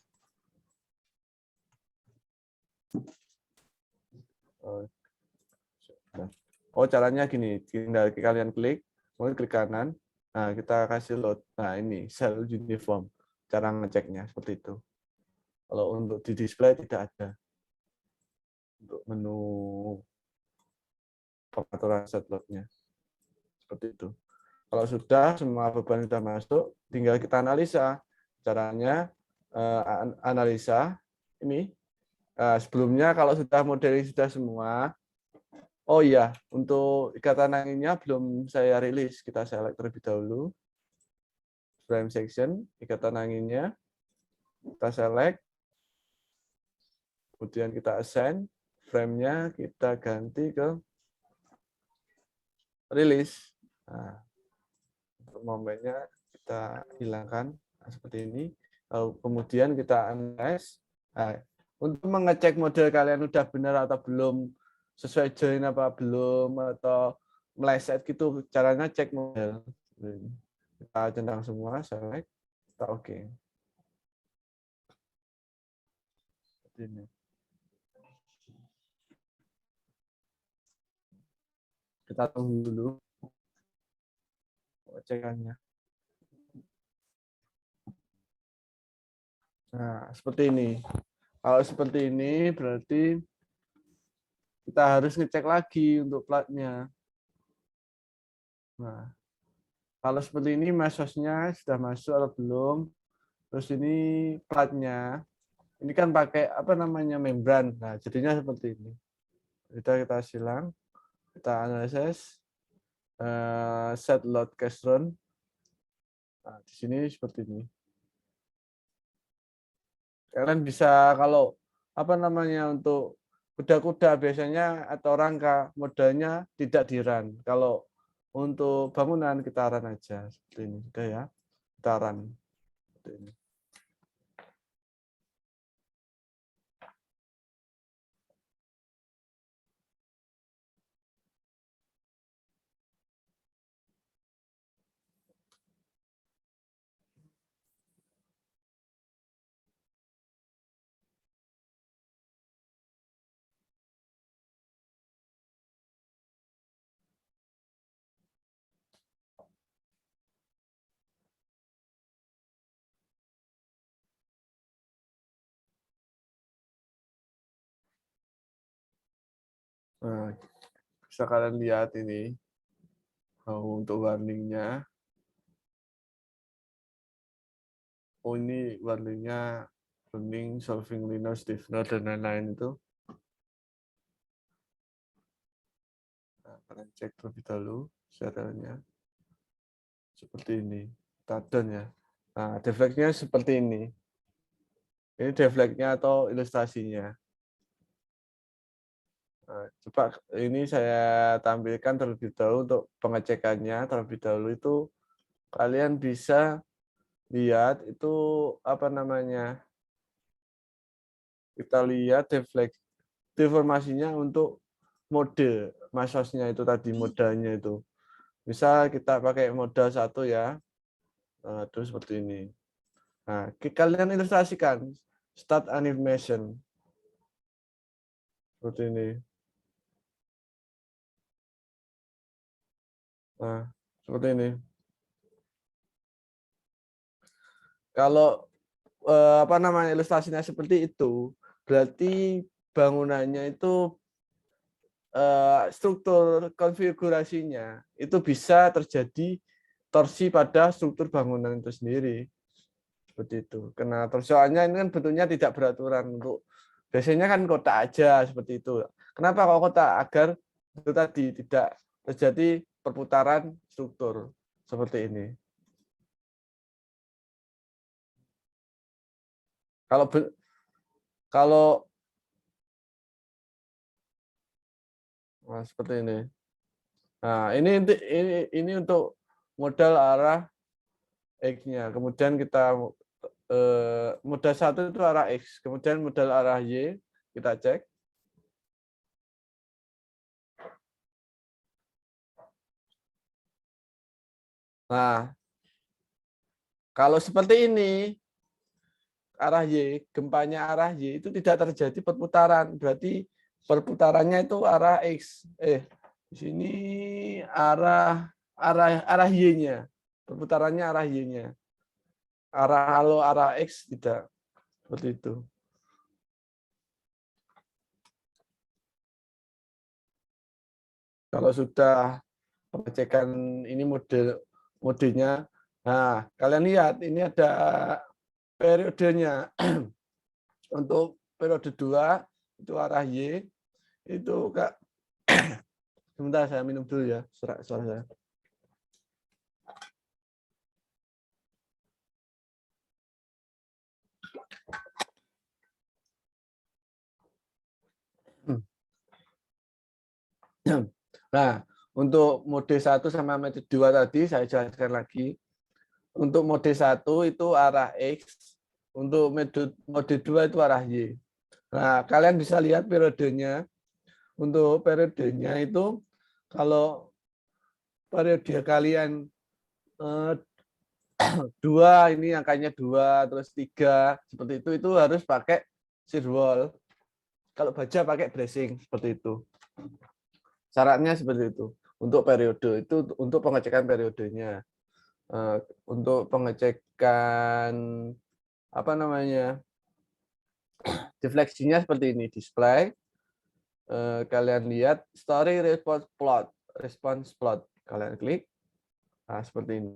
Oh, caranya gini, tinggal kalian klik, kemudian klik kanan, nah kita kasih load. Nah ini cell uniform, cara ngeceknya seperti itu. Kalau untuk di display tidak ada. Untuk menu pengaturan set loadnya. Seperti itu. Kalau sudah, semua beban sudah masuk, tinggal kita analisa. Caranya, analisa, ini, sebelumnya kalau sudah modeling sudah semua, Oh iya, untuk ikatan anginnya belum saya rilis. Kita select terlebih dahulu. Frame section, ikatan anginnya. Kita select. Kemudian kita assign. Frame-nya kita ganti ke release. Nah, untuk momennya kita hilangkan. Nah, seperti ini. Lalu kemudian kita analyze. Nah, untuk mengecek model kalian udah benar atau belum, sesuai join apa belum, atau meleset gitu, caranya cek model. Kita centang semua, select, kita oke. Seperti ini. Kita tunggu dulu cekannya. Nah, seperti ini. Kalau seperti ini berarti kita harus ngecek lagi untuk platnya. Nah, kalau seperti ini mesosnya sudah masuk atau belum. Terus ini platnya. Ini kan pakai apa namanya membran. Nah, jadinya seperti ini. Kita silang, kita analisis, set load cache run. Nah, di sini seperti ini. Kalian bisa kalau apa namanya untuk kuda-kuda biasanya atau rangka modalnya tidak di run. Kalau untuk bangunan kita run aja seperti ini, sudah ya. Kita run seperti ini. Nah, bisa kalian lihat ini untuk warningnya. Oh, ini warningnya running, solving Linux, Stiffner, dan lain-lain itu. Nah, kalian cek terlebih dahulu serialnya. Seperti ini. Tadon ya. Nah, deflectnya seperti ini. Ini deflectnya atau ilustrasinya. Nah, coba ini saya tampilkan terlebih dahulu untuk pengecekannya. Terlebih dahulu itu kalian bisa lihat itu apa namanya. Kita lihat deflect deformasinya untuk mode mesosnya itu tadi, modanya itu. Misal kita pakai modal 1 ya. Nah, terus seperti ini. Nah, kalian ilustrasikan start animation seperti ini. Nah, seperti ini. Kalau apa namanya ilustrasinya seperti itu, berarti bangunannya itu struktur konfigurasinya itu bisa terjadi torsi pada struktur bangunan itu sendiri. Seperti itu. Karena soalnya ini kan bentuknya tidak beraturan untuk biasanya kan kotak aja seperti itu. Kenapa kok kotak? Agar itu tadi tidak terjadi perputaran struktur seperti ini. Kalau kalau seperti ini. Nah, ini untuk modal arah X-nya. Kemudian kita modal 1 itu arah X, kemudian modal arah Y kita cek. Nah, kalau seperti ini arah Y, gempanya arah Y itu tidak terjadi perputaran. Berarti perputarannya itu arah X. Di sini arah Y-nya. Perputarannya arah Y-nya. Arah X tidak. Seperti itu. Kalau sudah pengecekan ini modenya, nah kalian lihat ini ada periodenya. Untuk periode 2 itu arah Y itu Sebentar saya minum dulu ya suara saya. Nah, untuk mode 1 sama mode 2 tadi saya jelaskan lagi. Untuk mode 1 itu arah X, untuk mode 2 itu arah Y. Nah, kalian bisa lihat periodenya. Untuk periodenya itu kalau periode kalian 2 ini angkanya 2 terus 3 seperti itu harus pakai firewall. Kalau baja pakai bracing seperti itu. Syaratnya seperti itu. Untuk periode itu untuk pengecekan periodenya. Untuk pengecekan apa namanya? Defleksinya seperti ini, display. Kalian lihat story response plot. Kalian klik. Nah, seperti ini.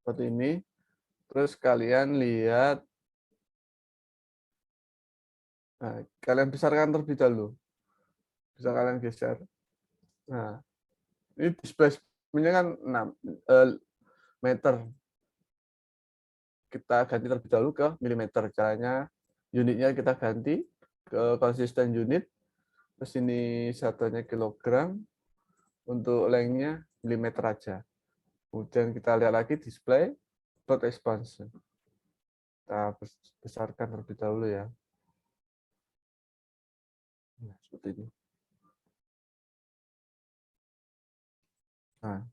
Seperti ini. Terus kalian lihat, nah, kalian besarkan terlebih dahulu. Bisa kalian geser. Nah, ini displacement-nya kan 6 meter. Kita ganti terlebih dahulu ke milimeter. Caranya unitnya kita ganti ke konsisten unit. Terus ini satunya kilogram. Untuk lengthnya milimeter aja. Kemudian kita lihat lagi display plot expansion. Kita besarkan terlebih dahulu ya. Nah, seperti ini. Nah,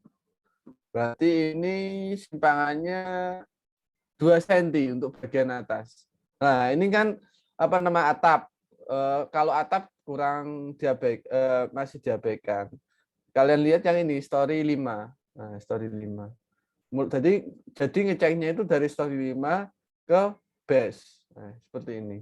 berarti ini simpangannya 2 cm untuk bagian atas. Nah, ini kan apa nama atap. Kalau atap kurang masih diabaikan. Kalian lihat yang ini story 5. Nah, story 5. Jadi ngeceknya itu dari story 5 ke base. Nah, seperti ini.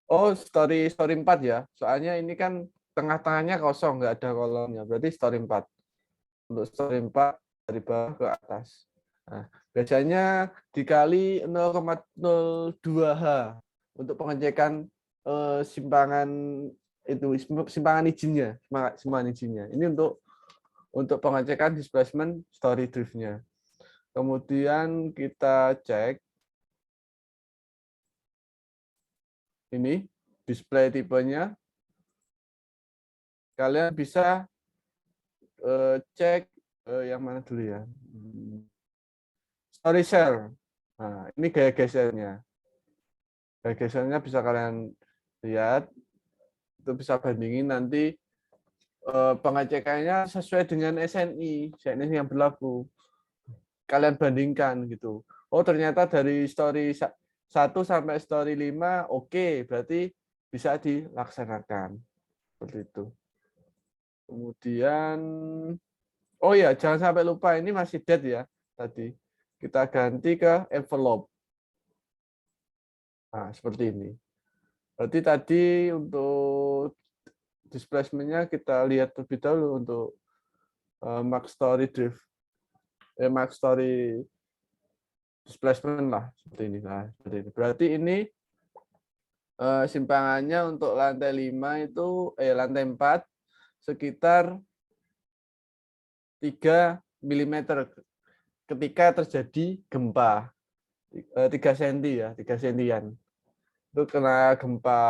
Oh, story 4 ya. Soalnya ini kan tengah-tengahnya kosong, nggak ada kolomnya. Berarti story 4. Untuk story 4 dari bawah ke atas. Nah, biasanya dikali 0,02 H untuk pengecekan simpangan itu simpangan izinnya, simpangan izinnya. Ini untuk pengecekan displacement story drift-nya. Kemudian kita cek ini display tipenya. Kalian bisa cek yang mana dulu ya. Story share. Nah, ini gaya gesernya. Gaya gesernya bisa kalian lihat. Itu bisa bandingin nanti pengecekannya sesuai dengan SNI yang berlaku. Kalian bandingkan gitu. Oh, ternyata dari story 1 sampai story 5 oke, berarti bisa dilaksanakan. Seperti itu. Kemudian oh ya, jangan sampai lupa ini masih dead ya tadi. Kita ganti ke envelope. Nah, seperti ini. Berarti tadi untuk displacement-nya kita lihat terlebih dahulu untuk max story drift. Max story displacement lah seperti ini. Nah, seperti ini. Berarti ini simpangannya untuk lantai 5 itu lantai 4 sekitar 3 mm ketika terjadi gempa 3 cm ya, 3 cm. Itu kena gempa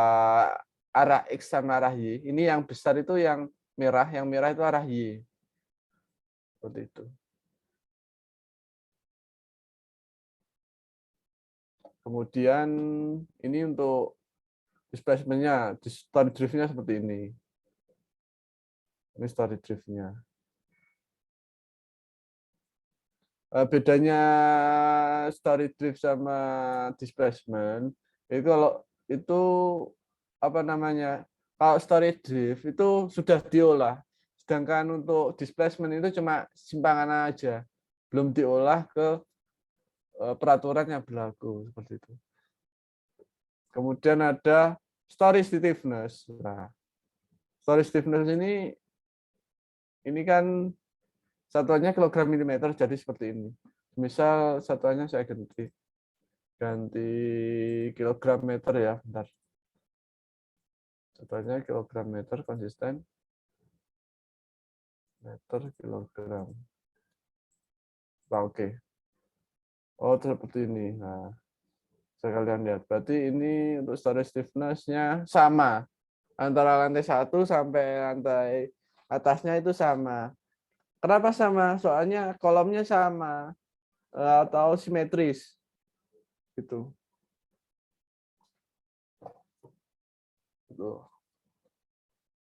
arah X sama arah Y. Ini yang besar itu yang merah itu arah Y. Seperti itu. Kemudian ini untuk displacement-nya, story drift-nya seperti ini. Ini story drift-nya. Bedanya story drift sama displacement itu kalau itu apa namanya? Kalau story drift itu sudah diolah, sedangkan untuk displacement itu cuma simpangan aja, belum diolah ke peraturan yang berlaku seperti itu. Kemudian ada story stiffness. Nah, story stiffness ini kan satuannya kilogram milimeter, jadi seperti ini. Misal satuannya saya ganti ganti kilogram meter ya, bentar. Contohnya kilogram meter konsisten, meter kilogram. Nah, oke. Oh, seperti ini. Nah, sekalian lihat. Berarti ini untuk storage stiffness-nya sama. Antara lantai 1 sampai lantai atasnya itu sama. Kenapa sama? Soalnya kolomnya sama atau simetris. Gitu. Tuh.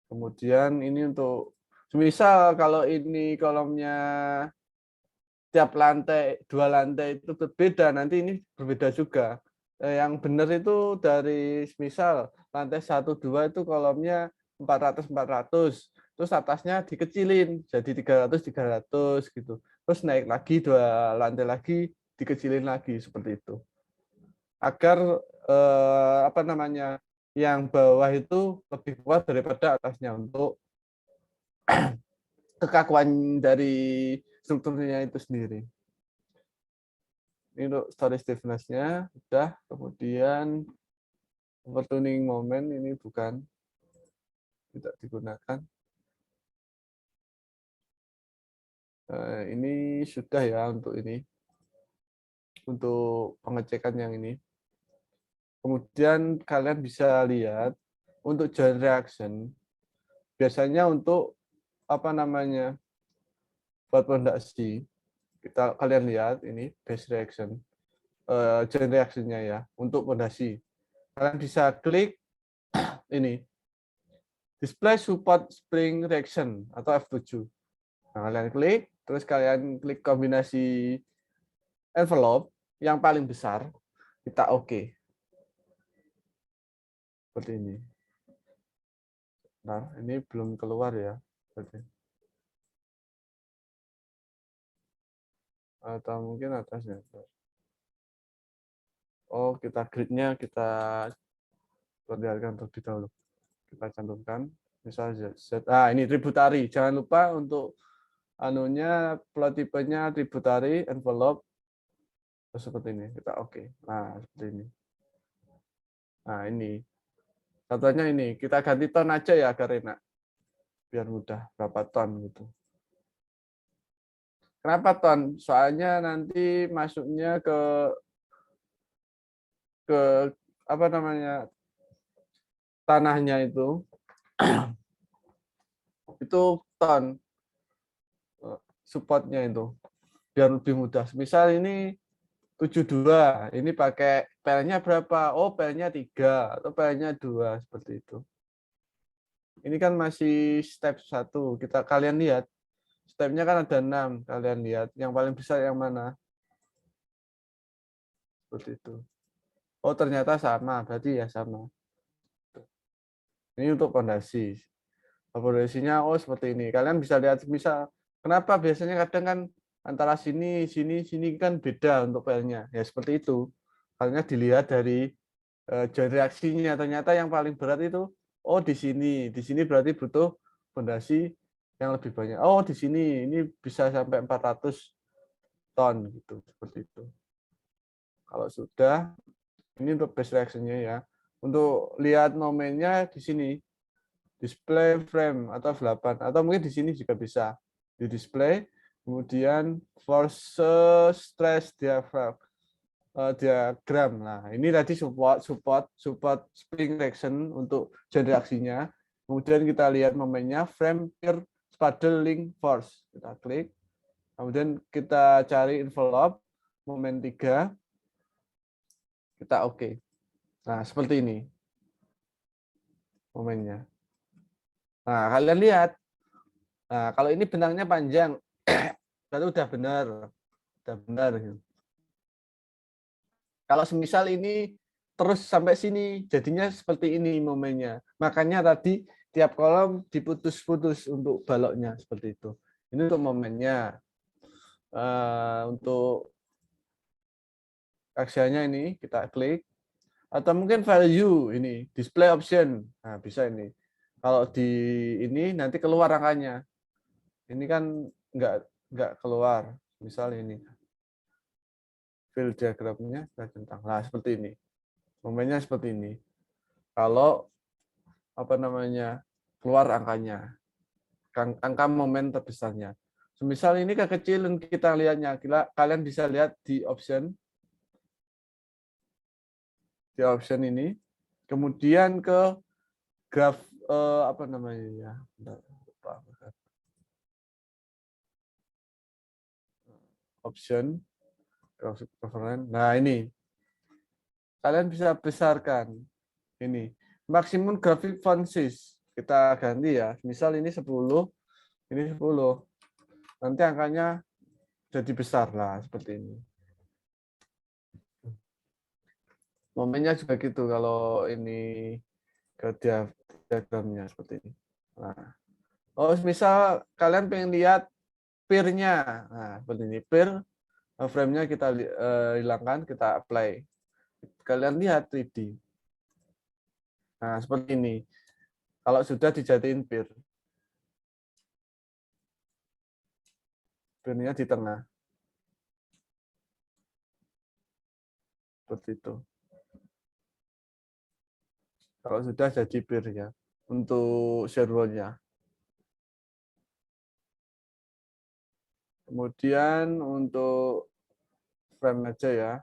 Kemudian ini untuk misal kalau ini kolomnya tiap lantai, 2 lantai itu berbeda, nanti ini berbeda juga. Yang benar itu dari misal lantai 1, 2 itu kolomnya 400, 400. Terus atasnya dikecilin jadi 300, 300 gitu. Terus naik lagi 2 lantai lagi dikecilin lagi seperti itu. Agar apa namanya, yang bawah itu lebih kuat daripada atasnya untuk kekakuan dari strukturnya itu sendiri. Ini untuk storage stiffness-nya sudah, kemudian overturning moment ini bukan, tidak digunakan. Ini sudah ya untuk ini, untuk pengecekan yang ini. Kemudian kalian bisa lihat untuk joint reaction, biasanya untuk apa namanya, buat pondasi, kalian lihat ini base reaction, joint reaction-nya ya untuk pondasi. Kalian bisa klik ini display support spring reaction atau F7. Nah, kalian klik, terus kalian klik kombinasi envelope yang paling besar, kita oke. Seperti ini. Nah, ini belum keluar ya. Atau mungkin atasnya. Oh, kita gridnya kita perlihatkan terlebih dahulu. Kita cantumkan. Misalnya Z. Ini tributary. Jangan lupa untuk anunya, plot tipenya tributary envelope. Seperti ini. Kita oke. Nah, seperti ini. Nah, ini. Contohnya ini. Kita ganti ton aja ya agar enak. Biar mudah. Berapa ton gitu. Kenapa ton? Soalnya nanti masuknya ke apa namanya, tanahnya itu ton, supportnya itu biar lebih mudah. Misal ini 72, ini pakai pelnya berapa? Oh, pelnya 3 atau pelnya 2 seperti itu. Ini kan masih step 1. Kalian lihat stepnya kan ada 6. Kalian lihat yang paling besar yang mana? Seperti itu. Oh, ternyata sama, berarti ya sama. Ini untuk pondasi. Pondasinya oh seperti ini. Kalian bisa lihat misal kenapa biasanya kadang kan antara sini sini kan beda untuk pelnya. Ya seperti itu. Karena dilihat dari joint reaksinya, ternyata yang paling berat itu oh di sini. Di sini berarti butuh pondasi yang lebih banyak. Oh, di sini ini bisa sampai 400 ton gitu, seperti itu. Kalau sudah, ini untuk base reaction-nya ya. Untuk lihat momennya di sini. Display frame atau F8 atau mungkin di sini juga bisa di display, kemudian force stress diagram. Nah, ini tadi support spring reaction untuk joint reaksinya. Kemudian kita lihat momennya frame per spindle link force. Kita klik. Kemudian kita cari envelope momen 3. Kita oke. Nah, seperti ini momennya. Nah, kalian lihat. Nah, kalau ini benangnya panjang, berarti udah benar. Udah benar. Kalau semisal ini terus sampai sini, jadinya seperti ini momennya. Makanya tadi tiap kolom diputus-putus untuk baloknya, seperti itu. Ini untuk momennya. Untuk aksianya ini, kita klik. Atau mungkin value, ini, display option. Nah, bisa ini. Kalau di ini, nanti keluar angkanya. Ini kan nggak keluar. Misal ini. fill diagramnya kita centang. Nah, seperti ini. Momennya seperti ini. Kalau apa namanya keluar angkanya, angka momen terbesarnya. Semisal ini kekecilan kita lihatnya, kalian bisa lihat di option ini. Kemudian ke graf apa namanya ya? Option graphic preference. Nah, ini kalian bisa besarkan ini maksimum graphic font size. Kita ganti ya. Misal ini 10, ini 10. Nanti angkanya jadi besar lah seperti ini. Momennya juga gitu kalau ini ke diagramnya seperti ini. Nah, oh misal kalian pengen lihat peer-nya. Nah, seperti ini. Peer frame-nya kita hilangkan, kita apply. Kalian lihat 3D. Nah, seperti ini. Kalau sudah dijadiin peer. Peer-nya di tengah. Seperti itu. Kalau sudah jadi peer ya. Untuk servernya. Kemudian untuk frame aja ya.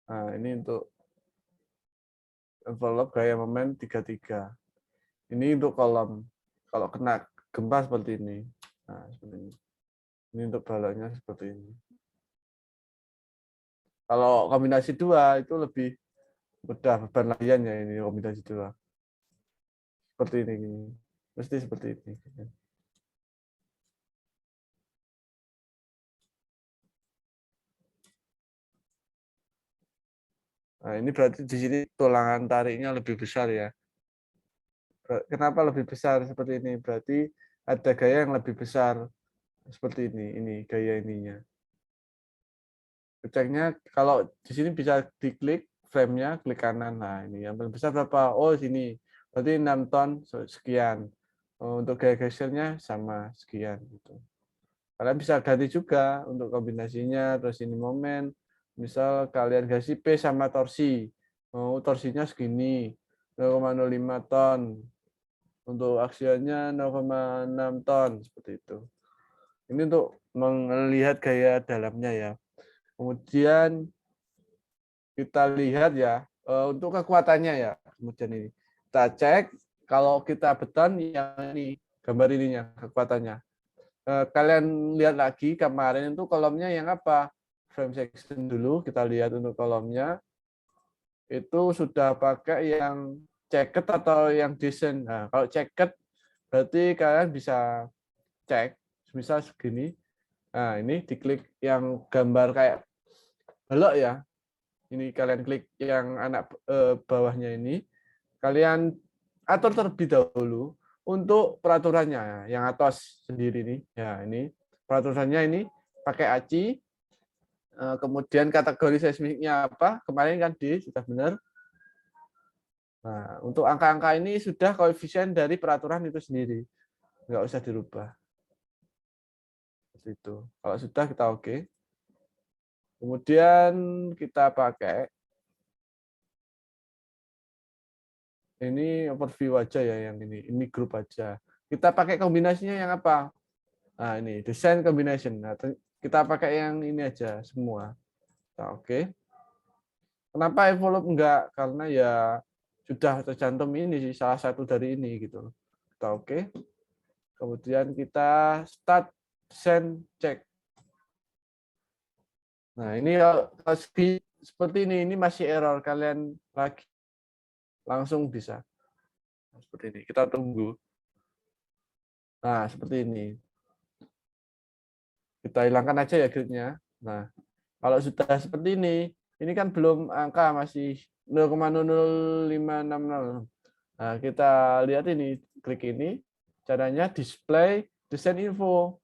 Nah, ini untuk envelope gaya momen 33. Ini untuk kolom. Kalau kena gempa seperti ini. Nah, seperti ini. Ini untuk baloknya seperti ini. Kalau kombinasi 2 itu lebih mudah beban layannya ini kombinasi 2. Seperti ini. Mesti seperti ini. Nah, ini berarti di sini tulangan tariknya lebih besar ya. Kenapa lebih besar seperti ini? Berarti ada gaya yang lebih besar seperti ini gaya ininya. Ceknya kalau di sini bisa diklik frame-nya, klik kanan. Nah, ini yang paling besar berapa? Oh, sini. Berarti 6 ton sekian. Untuk gaya gesernya sama sekian gitu. Kalian bisa ganti juga untuk kombinasinya, terus ini momen. Misal kalian kasih P sama torsi. Torsinya segini, 0,05 ton. Untuk aksiannya 0,6 ton, seperti itu. Ini untuk melihat gaya dalamnya ya. Kemudian kita lihat ya, untuk kekuatannya ya. Kemudian ini. Kita cek, kalau kita beton, yang ini, gambar ininya, kekuatannya. Kalian lihat lagi kemarin itu kolomnya yang apa? Frame section dulu, kita lihat untuk kolomnya. Itu sudah pakai yang ceket atau yang desain. Nah, kalau ceket berarti kalian bisa cek, misal segini. Nah, ini diklik yang gambar kayak belok ya. Ini kalian klik yang anak bawahnya ini. Kalian atur terlebih dahulu untuk peraturannya. Yang atas sendiri nih. Ya, ini peraturannya ini pakai ACI. Kemudian kategori seismiknya apa? Kemarin kan sudah benar. Nah, untuk angka-angka ini sudah koefisien dari peraturan itu sendiri. Nggak usah dirubah. Seperti itu. Kalau sudah kita oke. Kemudian kita pakai ini overview aja ya yang ini grup aja. Kita pakai kombinasinya yang apa? Nah, ini design combination. Nah, kita pakai yang ini aja semua. Nah, oke. Kenapa envelope enggak? Karena ya sudah tercantum ini sih salah satu dari ini gitu. Kita oke. Kemudian kita start send check. Nah, ini seperti ini masih error, kalian lagi langsung bisa. Seperti ini. Kita tunggu. Nah, seperti ini. Kita hilangkan aja ya gridnya. Nah, kalau sudah seperti ini kan belum angka, masih 0,00560. Nah, kita lihat ini, klik ini, caranya display desain info.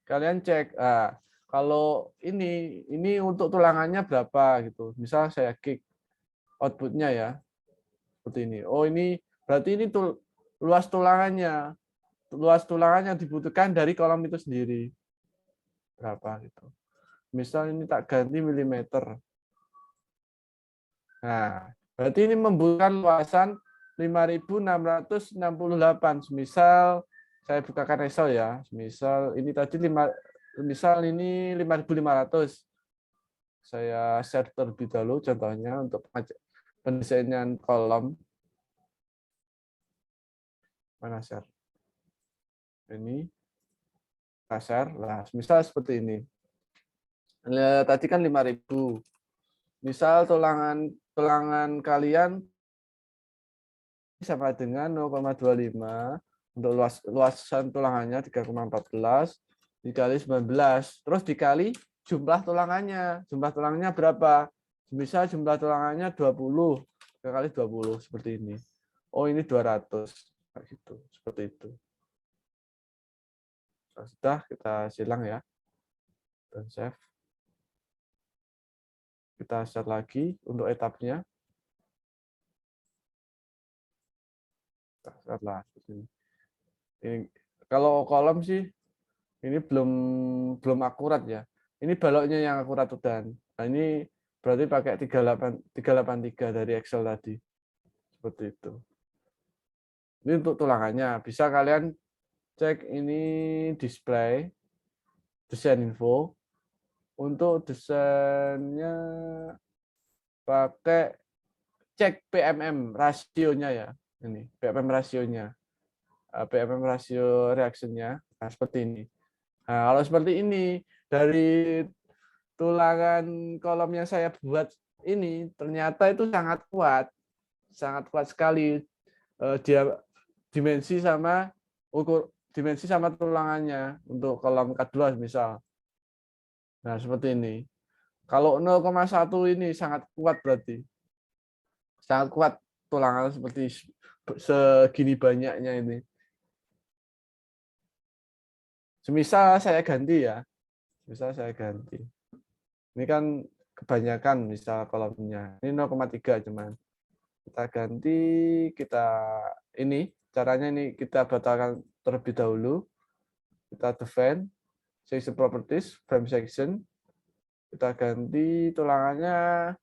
Kalian cek, kalau ini untuk tulangannya berapa gitu. Misal saya klik outputnya ya, seperti ini. Oh, ini berarti ini luas tulangannya. Luas tulangan yang dibutuhkan dari kolom itu sendiri. Berapa gitu. Misal ini tak ganti milimeter. Nah, berarti ini membutuhkan luasan 5.668. Misal saya bukakan Excel ya. Misal ini tadi misal ini 5.500. Saya share terlebih dahulu contohnya untuk pendesainan kolom. Mana share? Ini share. Nah, misal seperti ini. Tadi kan 5.000. Misal tulangan kalian sama dengan 0,25 untuk luasan tulangannya 3,14 dikali 19. Terus dikali jumlah tulangannya. Jumlah tulangannya berapa? Misal jumlah tulangannya 20 kali 20 seperti ini. Oh, ini 200. Nah, gitu. Seperti itu. Sudah, kita silang ya. Dan save. Kita start lagi untuk etapnya. Start ini. Kalau kolom sih ini belum akurat ya. Ini baloknya yang akurat udah. Nah, ini berarti pakai 383 dari Excel tadi. Seperti itu. Ini untuk tulangannya. Bisa kalian cek ini display, desain info. Untuk desainnya pakai cek PMM rasionya ya. Ini PMM rasionya. PMM rasio reactionnya. Nah, seperti ini. Nah, kalau seperti ini dari tulangan kolom yang saya buat ini ternyata itu sangat kuat sekali dia dimensi sama tulangannya untuk kolom K2 misal. Nah, seperti ini. Kalau 0,1 ini sangat kuat berarti. Sangat kuat tulangan seperti segini banyaknya ini. Semisal saya ganti ya. Misal saya ganti. Ini kan kebanyakan misal kolomnya. Ini 0,3 cuman. Kita ganti, ini caranya ini kita batalkan terlebih dahulu. Kita define section properties, frame section. Kita ganti tulangannya.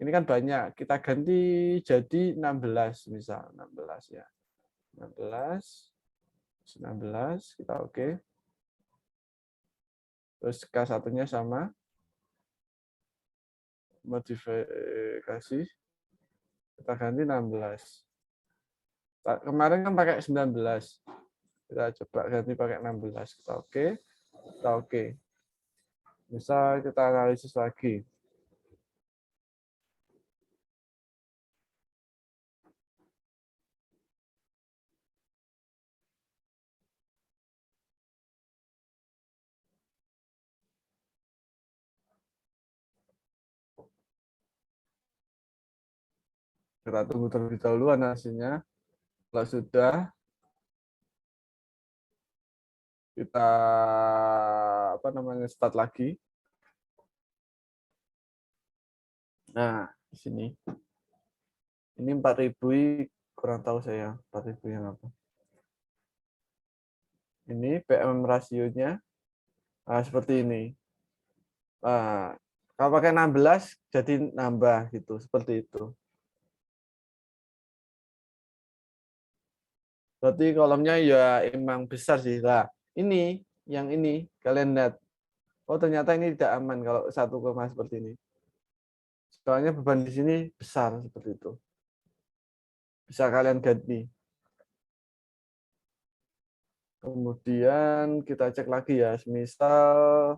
Ini kan banyak. Kita ganti jadi 16 misal 16 ya. 16 kita oke. Terus K1-nya sama. Modifikasi. Kita ganti 16. Kemarin kan pakai 19. Kita coba ganti pakai 16. Kita oke. Kita oke. Misal kita analisis lagi. Kita tunggu terlebih dahulu analisisnya. Kalau sudah, kita start lagi. Nah, di sini. Ini 4.000 kurang tahu saya 4.000 yang apa. Ini PMM rasionya. Nah, seperti ini. Nah, kalau pakai 16 jadi nambah gitu, seperti itu. Berarti kolomnya ya emang besar sih. Nah, ini yang ini kalian lihat. Oh, ternyata ini tidak aman kalau 1, seperti ini. Soalnya beban di sini besar seperti itu. Bisa kalian ganti. Kemudian kita cek lagi ya, misal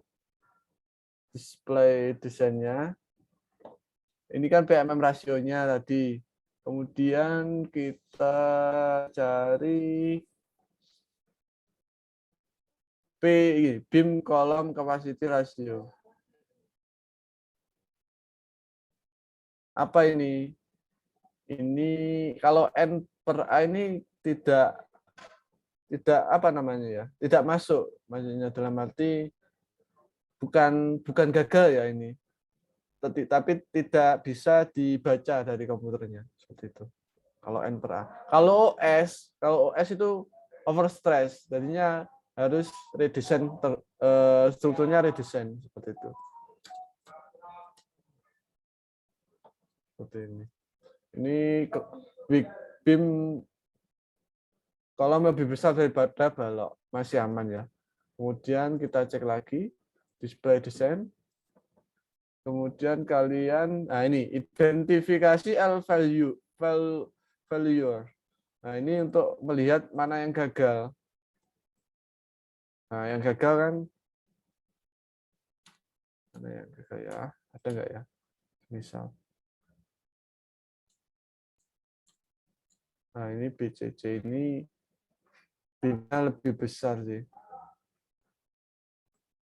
display desainnya. Ini kan PMM rasionya tadi. Kemudian kita cari beam column capacity ratio. Apa ini? Ini kalau N per A ini tidak apa namanya ya? Tidak masuk. Maksudnya dalam arti bukan gagal ya ini. Tapi tidak bisa dibaca dari komputernya seperti itu. Kalau N per A. Kalau OS itu overstress, jadinya harus redesign, strukturnya redesign seperti itu. Seperti ini. Ini weak beam kolom lebih besar daripada balok, masih aman ya. Kemudian kita cek lagi display design. Kemudian kalian, nah ini identifikasi L value, failure. Nah ini untuk melihat mana yang gagal. Nah yang gagal kan, mana yang gagal ya? Ada nggak ya? Misal. Nah ini BCC ini beamnya lebih besar sih.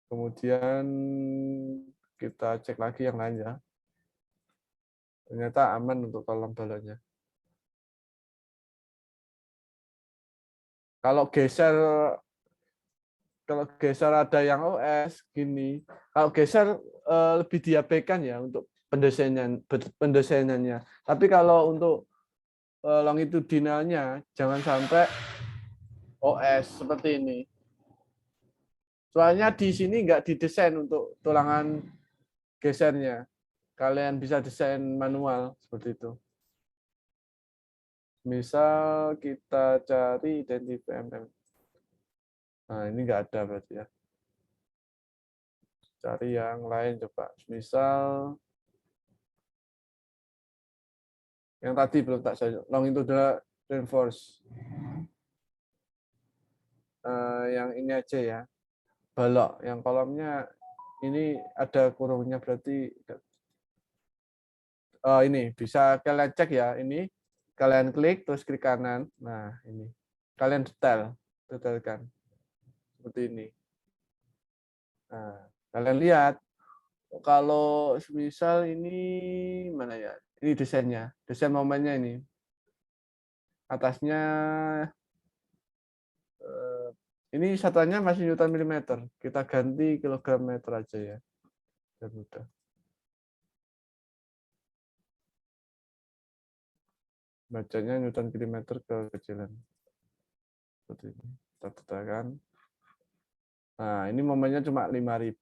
Kemudian kita cek lagi yang lain ya. Ternyata aman untuk kolom baloknya. Kalau geser ada yang OS gini. Kalau geser lebih diabaikan ya untuk pendesainannya. Tapi kalau untuk longitudinalnya jangan sampai OS seperti ini. Soalnya di sini nggak didesain untuk tulangan gesernya. Kalian bisa desain manual seperti itu. Misal kita cari identify MM. Nah, ini nggak ada berarti ya. Cari yang lain coba. Misal yang tadi belum tak saya longitudinal reinforce. Yang ini aja ya. Balok yang kolomnya ini ada kurungnya berarti ini bisa kalian cek ya. Ini kalian klik terus klik kanan. Nah, ini. Kalian detailkan. Seperti ini. Nah, kalian lihat kalau misal ini mana ya? Ini desainnya, desain momennya ini. Atasnya ini satuannya masih Newton milimeter. Kita ganti kilogram meter aja ya. Biar mudah. Bacanya Newton milimeter ke kecilan. Seperti ini. Kita tekan. Nah, ini momennya cuma 5.000,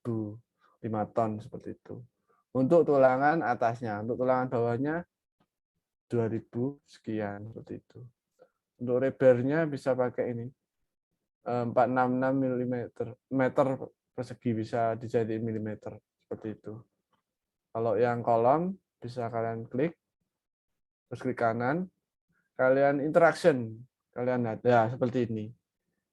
5 ton seperti itu. Untuk tulangan atasnya, untuk tulangan bawahnya 2.000 sekian seperti itu. Untuk rebarnya bisa pakai ini 466 meter persegi, bisa dijadiin milimeter seperti itu. Kalau yang kolom bisa kalian klik, terus klik kanan, kalian interaction, kalian lihat ya seperti ini.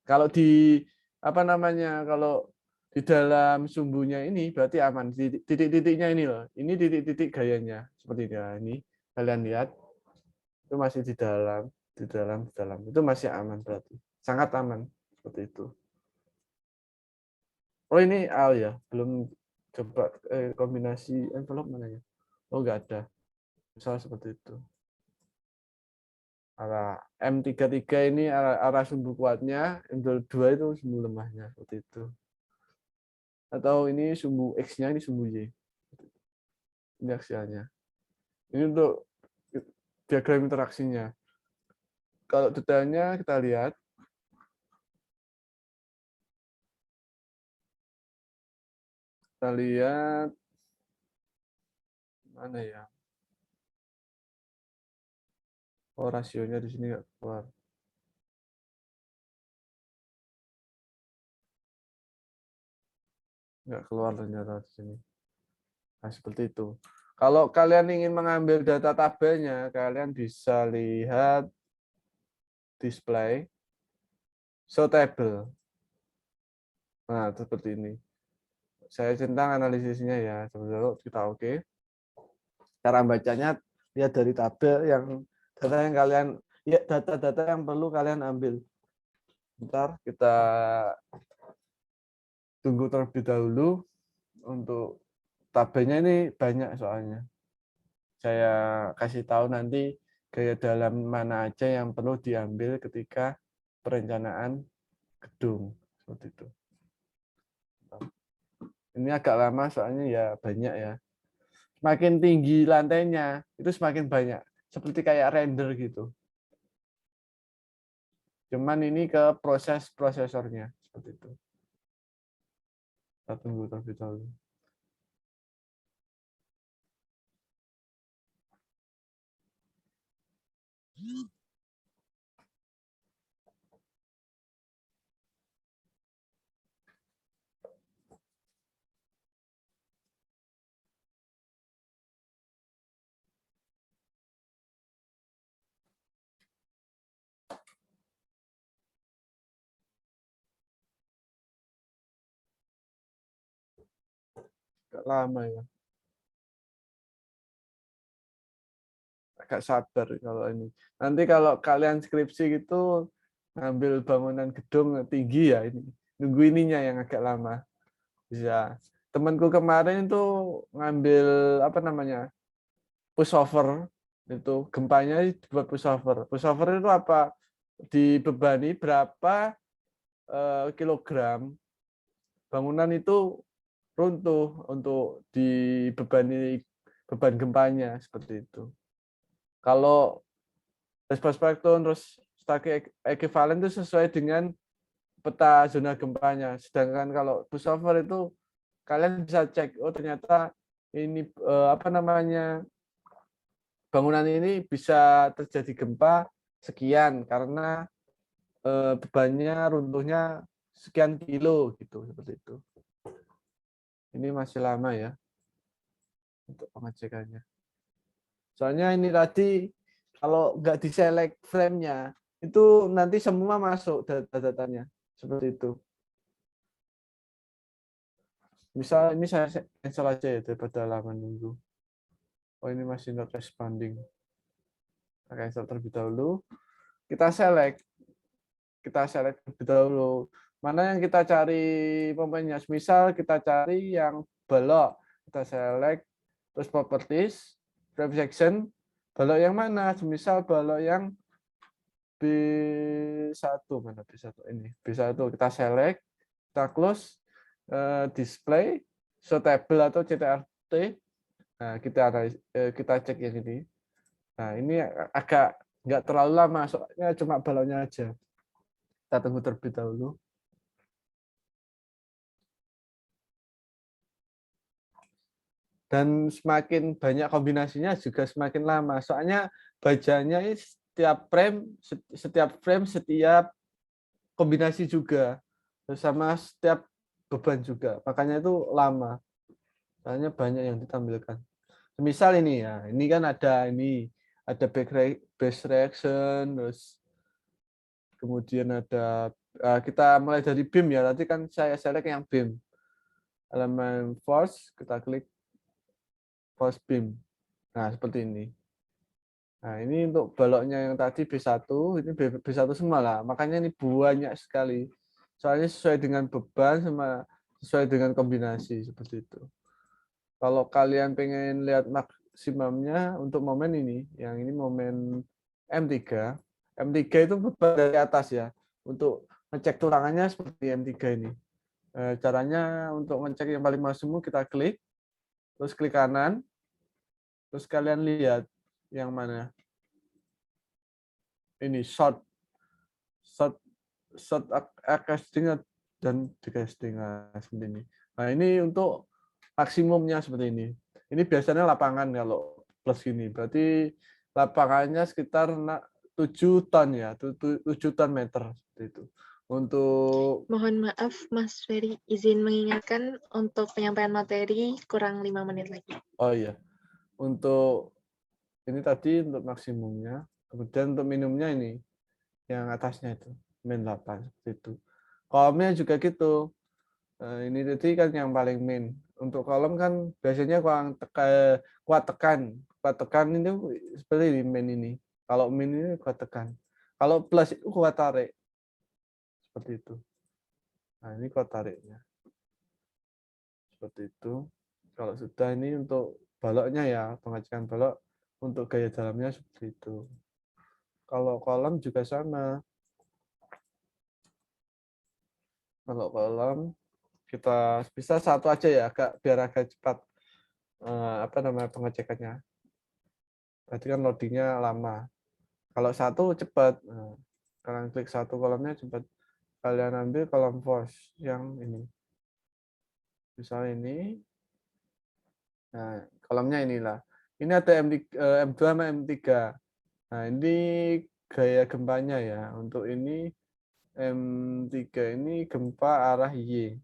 Kalau di apa namanya, kalau di dalam sumbunya ini berarti aman. Titik-titiknya ini loh, ini titik-titik gayanya seperti ini. Ini kalian lihat itu masih di dalam, itu masih aman berarti, sangat aman seperti itu. Oh ini AL ya, belum coba kombinasi envelope mana ya? Oh nggak ada, misal seperti itu. Arah M33 ini arah sumbu kuatnya, M22 itu sumbu lemahnya seperti itu. Atau ini sumbu X-nya, ini sumbu Y. Ini aksialnya. Ini untuk diagram interaksinya. Kalau detailnya kita lihat. Kita lihat mana ya? Oh, rasionya di sini nggak keluar. Nggak keluar ternyata di sini. Nah, seperti itu. Kalau kalian ingin mengambil data tabelnya, kalian bisa lihat display, show table. Nah, seperti ini. Saya centang analisisnya ya. Sebelum kita oke. Cara bacanya lihat dari tabel yang data yang kalian, ya data-data yang perlu kalian ambil. Bentar, kita tunggu terlebih dahulu. Untuk tabelnya ini banyak soalnya. Saya kasih tahu nanti gaya dalam mana aja yang perlu diambil ketika perencanaan gedung seperti itu. Ini agak lama soalnya ya banyak ya. Semakin tinggi lantainya itu semakin banyak, seperti kayak render gitu. Cuman ini ke proses prosesornya seperti itu. Kita tunggu terlebih dahulu. Agak lama ya. Agak sabar kalau ini. Nanti kalau kalian skripsi gitu ngambil bangunan gedung tinggi ya ini. Nunggu ininya yang agak lama. Bisa. Temanku kemarin itu ngambil apa namanya? Pushover itu gempanya buat pushover. Pushover itu apa? Dibebani berapa kilogram bangunan itu runtuh untuk dibebani beban gempanya seperti itu. Kalau respons spektrum terus staki ekivalen itu sesuai dengan peta zona gempanya. Sedangkan kalau pushover itu kalian bisa cek, oh ternyata ini apa namanya bangunan ini bisa terjadi gempa sekian karena bebannya runtuhnya sekian kilo gitu seperti itu. Ini masih lama ya untuk pengecekannya. Soalnya ini tadi kalau nggak diselect frame-nya itu nanti semua masuk data-datanya seperti itu. Misal ini saya cancel aja ya daripada lama nunggu. Oh ini masih not responding. Kita cancel terlebih dahulu. Kita select terlebih dahulu. Mana yang kita cari pemainnya? Misal kita cari yang balok. Kita select terus properties, frame section, balok yang mana? Misal balok yang B1 mana B1 ini. B1 kita select, kita close, display, show table atau CTRT. Nah, kita cek yang ini. Nah, ini agak nggak terlalu lama, soalnya cuma balonnya aja. Kita tunggu terlebih dahulu. Dan semakin banyak kombinasinya juga semakin lama. Soalnya bajanya ini setiap frame setiap kombinasi juga, sama setiap beban juga. Makanya itu lama. Soalnya banyak yang ditampilkan. Misal ini ya, ini kan ada base reaction, terus kemudian ada kita mulai dari beam ya. Tadi kan saya select yang beam. Elemen force, kita klik force beam. Nah, seperti ini. Nah, ini untuk baloknya yang tadi B1, ini B1 semua lah. Makanya ini banyak sekali. Soalnya sesuai dengan beban sama sesuai dengan kombinasi seperti itu. Kalau kalian pengen lihat maksimumnya untuk momen ini, yang ini momen M3. M3 itu beban dari atas ya. Untuk ngecek tulangannya seperti M3 ini. Caranya untuk ngecek yang paling maksimum kita klik, terus klik kanan, terus kalian lihat yang mana. Ini short casting dan di casting seperti ini. Nah, ini untuk maksimumnya seperti ini. Ini biasanya lapangan kalau plus ini. Berarti lapangannya sekitar 7 ton ya, 7 ton meter seperti itu. Untuk Mohon maaf, Mas Ferry, izin mengingatkan untuk penyampaian materi kurang 5 menit lagi. oh iya. Untuk ini tadi untuk maksimumnya. Kemudian untuk minimumnya ini yang atasnya itu, min 8 seperti itu. Kolomnya juga gitu. Ini tadi kan yang paling min. Untuk kolom kan biasanya kuat tekan ini seperti ini min ini. Kalau min ini kuat tekan. Kalau plus itu kuat tarik. Seperti itu. Nah, ini kuat tariknya. Seperti itu. Kalau sudah ini untuk baloknya ya, pengecekan balok untuk gaya dalamnya seperti itu. Kalau kolom juga sama. Kalau kolom kita bisa satu aja ya, biar agak cepat apa namanya pengecekannya. Tadi kan loadingnya lama. Kalau satu cepat. Kalian klik satu kolomnya cepat. kalian ambil kolom force yang ini. Misal ini. Nah, kolomnya inilah. Ini ada M2 sama M3. Nah, ini gaya gempanya ya. Untuk ini M3 ini gempa arah Y.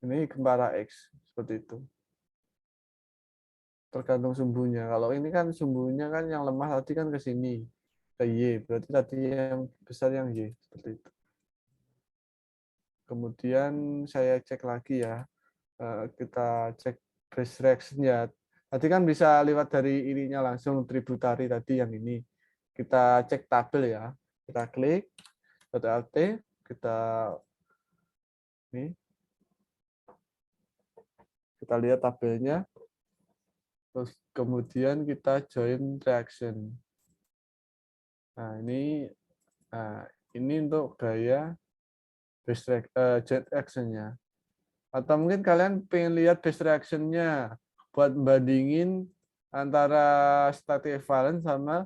Ini gempa arah X. Seperti itu. Tergantung sumbunya. Kalau ini kan sumbunya kan yang lemah tadi kan ke sini. Ke Y. Berarti tadi yang besar yang Y. Seperti itu. Kemudian saya cek lagi ya. Kita cek base reaction-nya. Tadi kan bisa lewat dari ininya langsung tributary tadi yang ini. Kita cek tabel ya. Kita klik, Alt, kita ini, kita lihat tabelnya. Terus kemudian kita join reaction. Nah, ini untuk gaya base joint reaction-nya. Atau mungkin kalian pengen lihat base reaction-nya buat bandingin antara static equivalent sama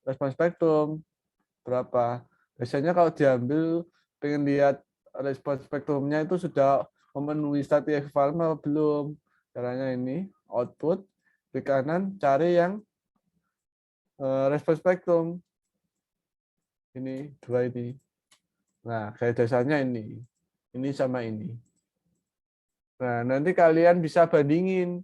respons spektrum berapa. Biasanya kalau diambil pengen lihat respons spektrumnya itu sudah memenuhi static equivalent atau belum. Caranya ini output di kanan cari yang respons spektrum. Ini dua ini. Nah, gaya dasarnya ini. Ini sama ini. Nah, nanti kalian bisa bandingin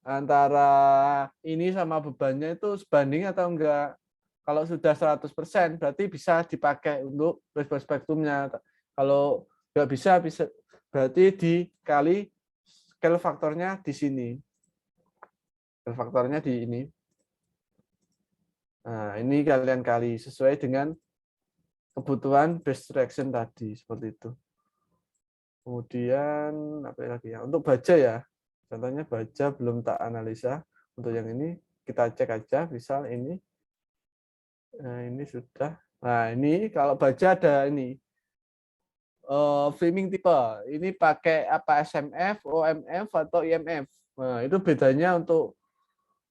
antara ini sama bebannya itu sebanding atau enggak. Kalau sudah 100% berarti bisa dipakai untuk respons spektrumnya. Kalau enggak bisa berarti dikali scale faktornya di sini. Scale faktornya di ini. Nah, ini kalian kali sesuai dengan kebutuhan base reaction tadi seperti itu. Kemudian apa lagi ya? Untuk baja ya. Contohnya baja belum tak analisa. Untuk yang ini kita cek aja, misal ini. Nah, ini sudah. Nah, ini kalau baja ada ini. Framing tipe. Ini pakai apa SMF, OMF atau IMF. Nah, itu bedanya untuk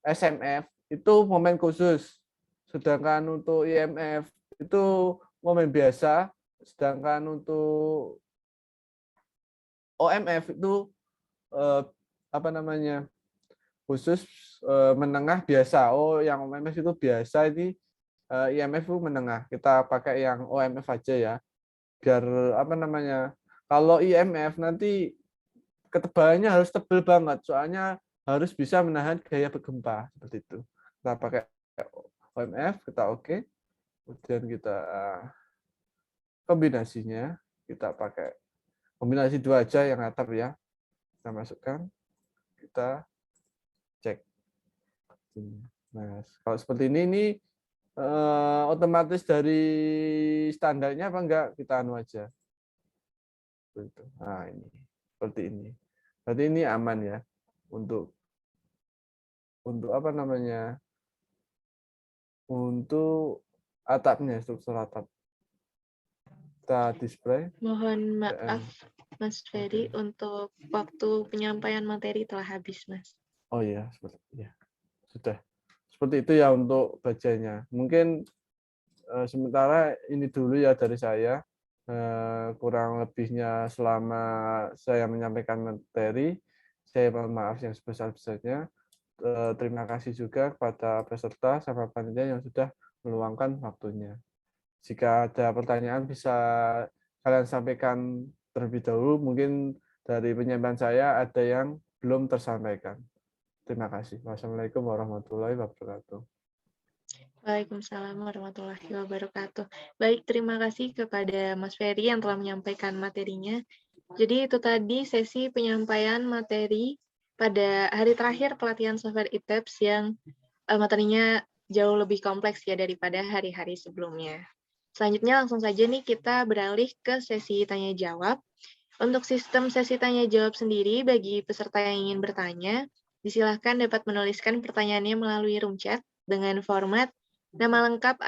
SMF itu momen khusus. Sedangkan untuk IMF itu momen biasa. Sedangkan untuk OMF itu apa namanya? Khusus menengah biasa. Oh, yang OMF itu biasa, ini IMF itu menengah. Kita pakai yang OMF aja ya. Biar apa namanya? Kalau IMF nanti ketebalannya harus tebal banget, soalnya harus bisa menahan gaya bergempa seperti itu. Kita pakai OMF, kita oke. Kemudian kita kombinasinya kita pakai kombinasi dua aja yang atap ya. Kita masukkan, kita cek. Nah, kalau seperti ini otomatis dari standarnya apa enggak, kita anu aja. Nah, ini seperti ini. Berarti ini aman ya untuk apa namanya? Untuk atapnya, struktur atap. Kita display. Mohon maaf, Mas Ferry, untuk waktu penyampaian materi telah habis, Mas. Oh iya, seperti ya. Sudah. Seperti itu ya untuk bajanya. Mungkin sementara ini dulu ya dari saya. Kurang lebihnya selama saya menyampaikan materi, saya mohon maaf yang sebesar-besarnya. Terima kasih juga kepada peserta sama panitia yang sudah meluangkan waktunya. Jika ada pertanyaan bisa kalian sampaikan terlebih dahulu. Mungkin dari penyampaian saya ada yang belum tersampaikan. Terima kasih. Wassalamualaikum warahmatullahi wabarakatuh. Waalaikumsalam warahmatullahi wabarakatuh. Baik, terima kasih kepada Mas Ferry yang telah menyampaikan materinya. Jadi itu tadi sesi penyampaian materi pada hari terakhir pelatihan software ITEPS yang materinya jauh lebih kompleks ya daripada hari-hari sebelumnya. Selanjutnya langsung saja nih kita beralih ke sesi tanya jawab. Untuk sistem sesi tanya jawab sendiri bagi peserta yang ingin bertanya, disilahkan dapat menuliskan pertanyaannya melalui room chat dengan format nama lengkap _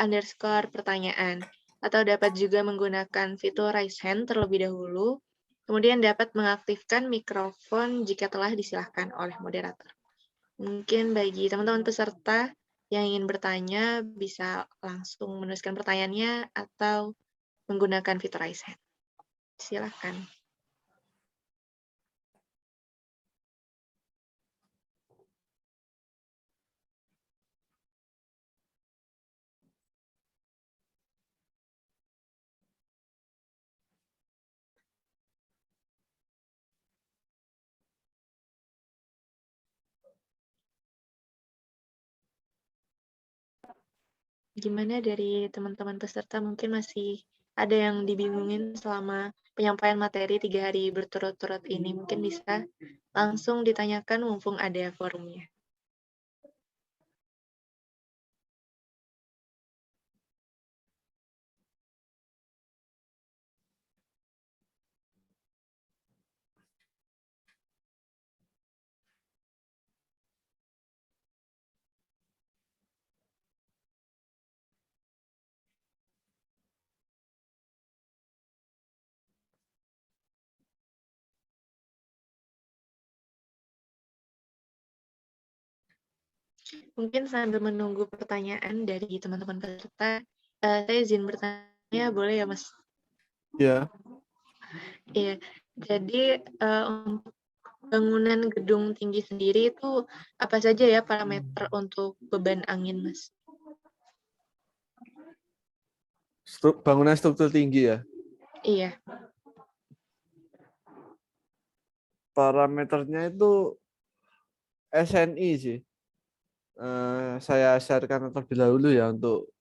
pertanyaan, atau dapat juga menggunakan fitur raise hand terlebih dahulu, kemudian dapat mengaktifkan mikrofon jika telah disilahkan oleh moderator. Mungkin bagi teman-teman peserta yang ingin bertanya bisa langsung menuliskan pertanyaannya atau menggunakan fitur raise hand. Silakan. Gimana dari teman-teman peserta, mungkin masih ada yang dibingungin selama penyampaian materi 3 hari berturut-turut ini, mungkin bisa langsung ditanyakan mumpung ada forumnya. Mungkin sambil menunggu pertanyaan dari teman-teman peserta, saya izin bertanya, boleh ya, Mas? Ya, Iya, jadi untuk bangunan gedung tinggi sendiri itu apa saja ya parameter untuk beban angin, Mas? bangunan struktur tinggi ya. Iya, Parameternya itu SNI sih. Saya sharekan terlebih dahulu ya untuk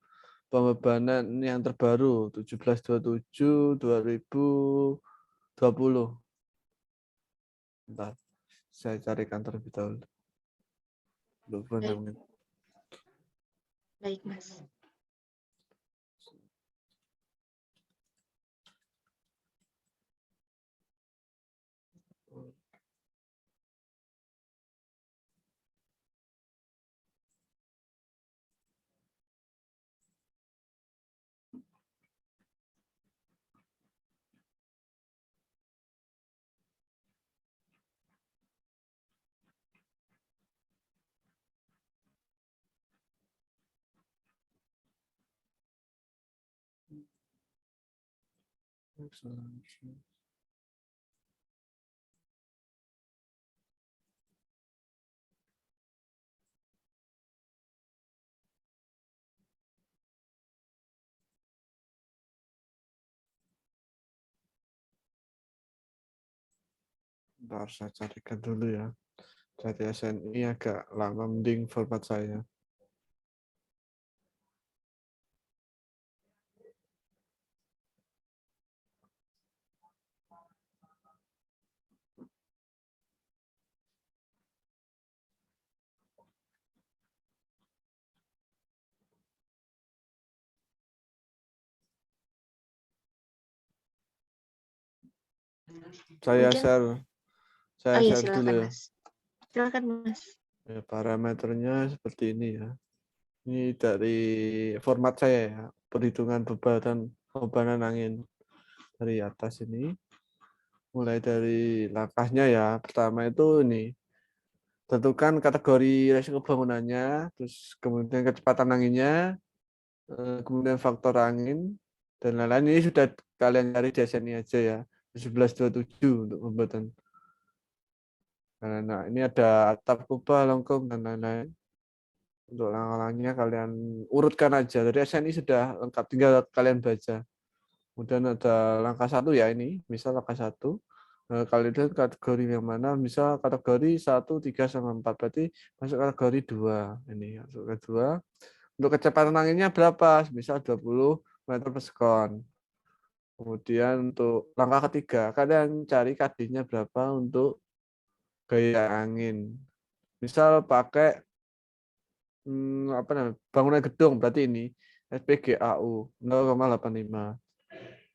pembebanan yang terbaru 1727 2020. Bentar, saya carikan terlebih dahulu. baik, baik, Mas. Bentar, saya carikan dulu ya. Cari SNI agak lama, mending format saya. Saya Mungkin, ya share dulu silakan, ya. Mas. Silakan, Mas. Ya, parameternya seperti ini ya. Ini dari format saya ya, perhitungan bebanan angin dari atas ini. Mulai dari langkahnya ya. Pertama itu ini, tentukan kategori resiko bangunannya, terus kemudian kecepatan anginnya, kemudian faktor angin, dan lain-lain. Ini sudah kalian cari di SNI aja ya. 1127 untuk pembuatan. Nah, ini ada atap kubah, lengkung, dan lain-lain. Untuk langkah-langkahnya kalian urutkan aja. Dari SNI sudah lengkap, tinggal kalian baca. Kemudian ada langkah 1 ya ini, misal langkah 1. Kalian lihat kategori yang mana, misal kategori 1, 3, sama 4. Berarti masuk kategori 2. Ini masuk ke 2. Untuk kecepatan anginnya berapa? Misal 20 meter per sekon. Kemudian untuk langkah ketiga, kalian cari KD-nya berapa untuk gaya angin. Misal pakai apa namanya, bangunan gedung, berarti ini SPGAU 0,85.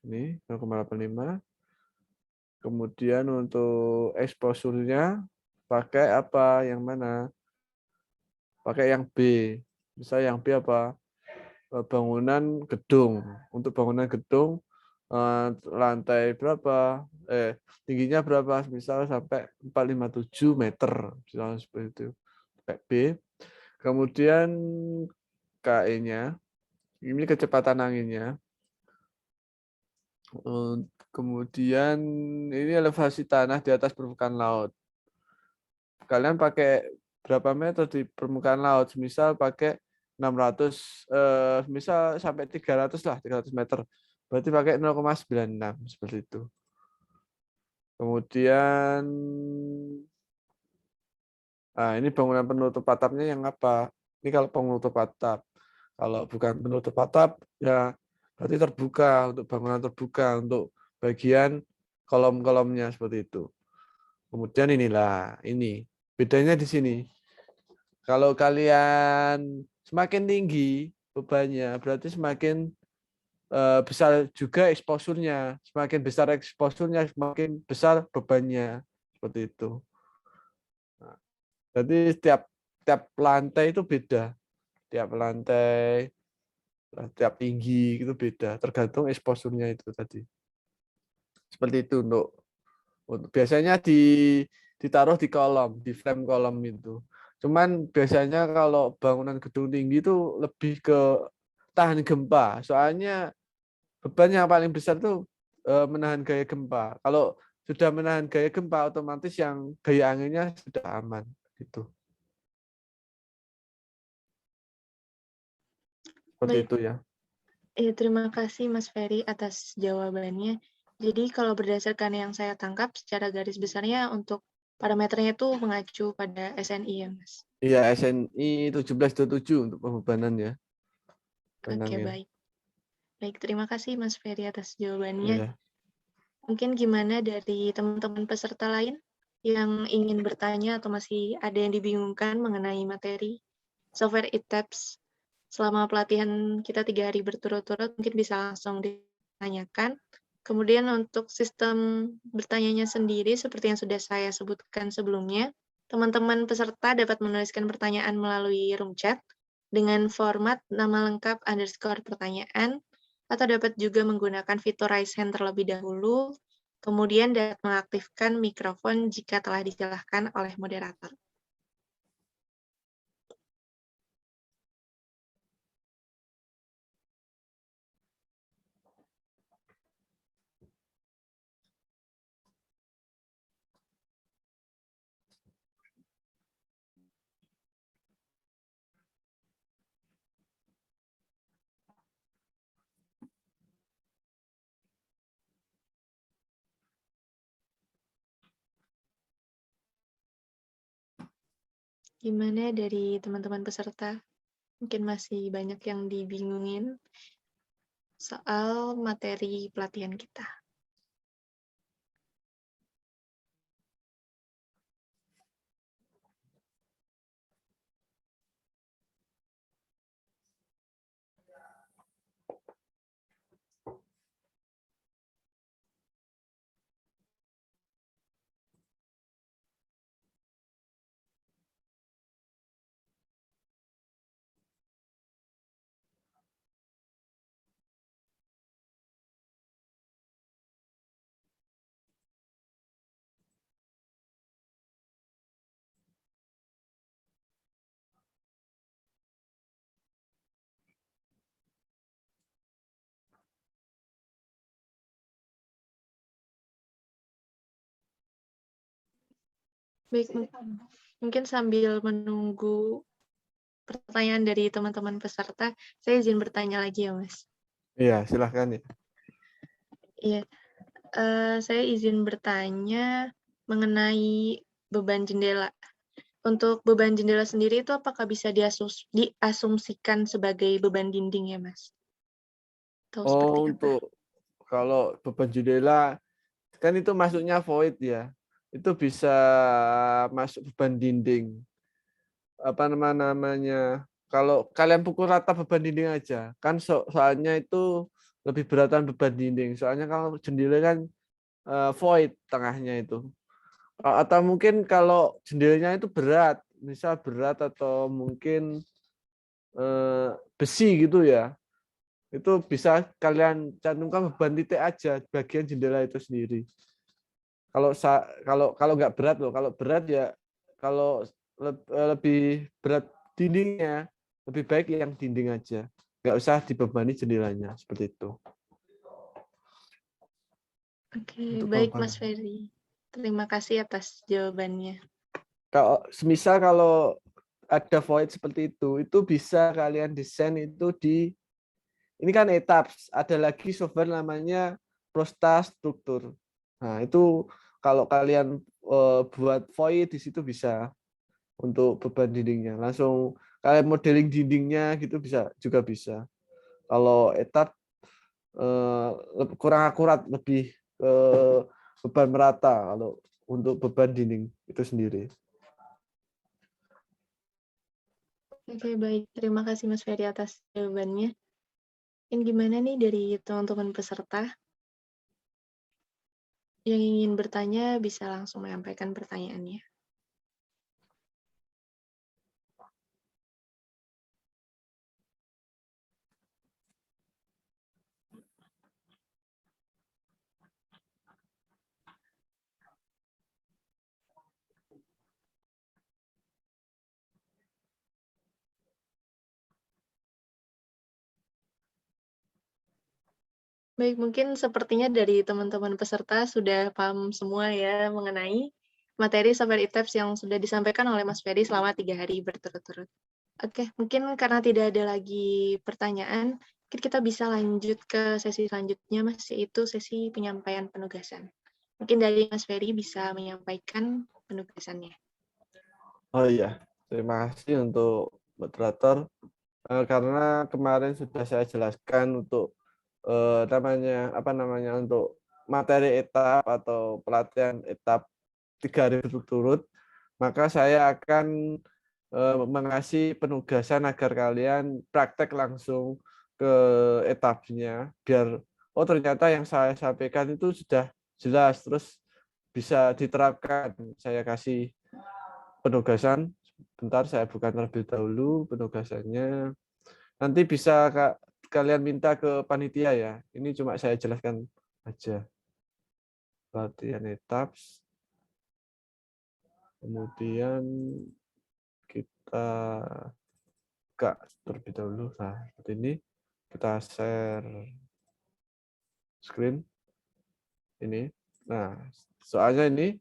Ini 0,85. Kemudian untuk exposure-nya pakai apa? Yang mana? Pakai yang B. Misal yang B apa? Bangunan gedung. Untuk bangunan gedung lantai berapa? Tingginya berapa? Misal sampai 457 meter. Misalnya seperti itu. Pakai B. Kemudian KE-nya, ini kecepatan anginnya. Kemudian ini elevasi tanah di atas permukaan laut. Kalian pakai berapa meter di permukaan laut? Misal pakai 600, misal sampai 300 lah, 300 meter. Berarti pakai 0,96 seperti itu. Kemudian, nah ini bangunan penutup atapnya yang apa? Ini kalau penutup atap. Kalau bukan penutup atap, ya berarti terbuka, untuk bangunan terbuka, untuk bagian kolom-kolomnya seperti itu. Kemudian inilah, ini. Bedanya di sini. Kalau kalian semakin tinggi bebannya, berarti semakin besar juga exposure-nya. Semakin besar exposure-nya, semakin besar bebannya. Seperti itu. Nah, jadi tiap lantai itu beda. Tiap lantai, tiap tinggi itu beda. Tergantung exposure-nya itu tadi. Seperti itu untuk biasanya ditaruh di kolom, di frame kolom itu. Cuman biasanya kalau bangunan gedung tinggi itu lebih ke tahan gempa. Soalnya beban yang paling besar itu menahan gaya gempa. Kalau sudah menahan gaya gempa, otomatis yang gaya anginnya sudah aman. Gitu. Seperti Baik, itu ya. terima kasih Mas Ferry atas jawabannya. Jadi kalau berdasarkan yang saya tangkap, secara garis besarnya untuk parameternya itu mengacu pada SNI ya, Mas. Iya, SNI 1727 untuk pembebanan ya. Oke, Benangnya. baik. Baik, terima kasih Mas Ferry atas jawabannya. Iya. Mungkin gimana dari teman-teman peserta lain yang ingin bertanya atau masih ada yang dibingungkan mengenai materi software ITAPS selama pelatihan kita 3 hari berturut-turut, mungkin bisa langsung ditanyakan. Kemudian untuk sistem bertanyanya sendiri, seperti yang sudah saya sebutkan sebelumnya, teman-teman peserta dapat menuliskan pertanyaan melalui room chat dengan format nama lengkap underscore pertanyaan, atau dapat juga menggunakan fitur raise hand terlebih dahulu, kemudian dapat mengaktifkan mikrofon jika telah disilahkan oleh moderator. Gimana dari teman-teman peserta? Mungkin masih banyak yang dibingungin soal materi pelatihan kita. Baik, mungkin sambil menunggu pertanyaan dari teman-teman peserta, saya izin bertanya lagi ya, Mas. Iya, silahkan ya. Iya, saya izin bertanya mengenai beban jendela. Untuk beban jendela sendiri itu apakah bisa diasumsikan sebagai beban dinding ya, Mas? Atau seperti Oh, apa? untuk kalau beban jendela kan itu masuknya void ya. Itu bisa masuk beban dinding. Apa namanya? Kalau kalian pukul rata beban dinding aja, kan soalnya itu lebih beratan beban dinding. Soalnya kalau jendela kan void tengahnya itu. Atau mungkin kalau jendelanya itu berat, misal berat atau mungkin besi gitu ya. Itu bisa kalian cantumkan beban titik aja bagian jendela itu sendiri. Kalau nggak berat loh, kalau berat ya kalau lebih berat dindingnya, lebih baik yang dinding aja. Nggak usah dibebani jendelanya seperti itu. Oke, untuk baik Mas pemaparan. Ferry. Terima kasih atas jawabannya. Semisal kalau ada void seperti itu bisa kalian desain itu ini kan etaps, ada lagi software namanya Prosta Struktur. Nah, itu kalau kalian buat void di situ bisa untuk beban dindingnya. Langsung kalian modeling dindingnya gitu juga bisa. Kalau etap kurang akurat, lebih ke beban merata kalau untuk beban dinding itu sendiri. Oke, baik. Terima kasih Mas Ferry atas jawabannya. Ini gimana nih dari teman-teman peserta yang ingin bertanya bisa langsung menyampaikan pertanyaannya. Baik, mungkin sepertinya dari teman-teman peserta sudah paham semua ya mengenai materi software e-tabs yang sudah disampaikan oleh Mas Ferry selama 3 hari berturut-turut. Oke, mungkin karena tidak ada lagi pertanyaan, mungkin kita bisa lanjut ke sesi selanjutnya, Mas, yaitu sesi penyampaian penugasan. Mungkin dari Mas Ferry bisa menyampaikan penugasannya. Oh iya, terima kasih untuk moderator. Karena kemarin sudah saya jelaskan untuk untuk materi etap atau pelatihan etap 3 hari berturut-turut, maka saya akan mengasih penugasan agar kalian praktek langsung ke etapnya biar ternyata yang saya sampaikan itu sudah jelas terus bisa diterapkan. Saya kasih penugasan. Bentar saya buka terlebih dahulu penugasannya. Nanti bisa kalian minta ke panitia ya. Ini cuma saya jelaskan aja. Latihan etaps. Kemudian kita buka terlebih dahulu. Nah, seperti ini. Kita share screen ini. Nah, soalnya ini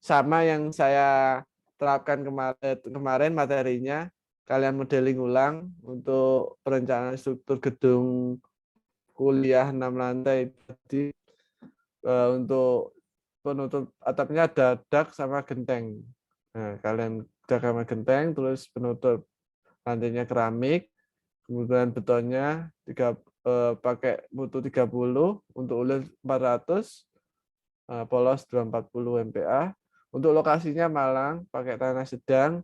sama yang saya terapkan kemarin materinya. Kalian modeling ulang untuk perencanaan struktur gedung kuliah 6 lantai tadi. Untuk penutup atapnya ada dak sama genteng. Nah, kalian dak sama genteng, terus penutup lantainya keramik, kemudian betonnya pakai mutu 30, untuk ulir 400, polos 240 MPa. Untuk lokasinya Malang, pakai tanah sedang.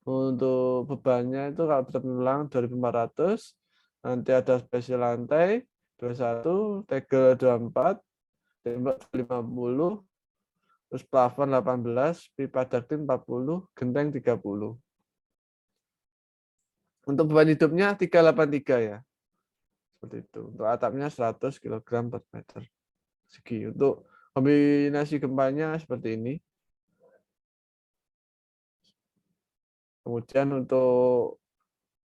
Untuk bebannya itu kalau beton ulang 2400, nanti ada spesial lantai 21, tegel 24, tembok 50, terus plafon 18, pipa daktin 40, genteng 30. Untuk beban hidupnya 383 ya. Seperti itu. Untuk atapnya 100 kg per meter segi. Untuk kombinasi gempanya seperti ini. Kemudian untuk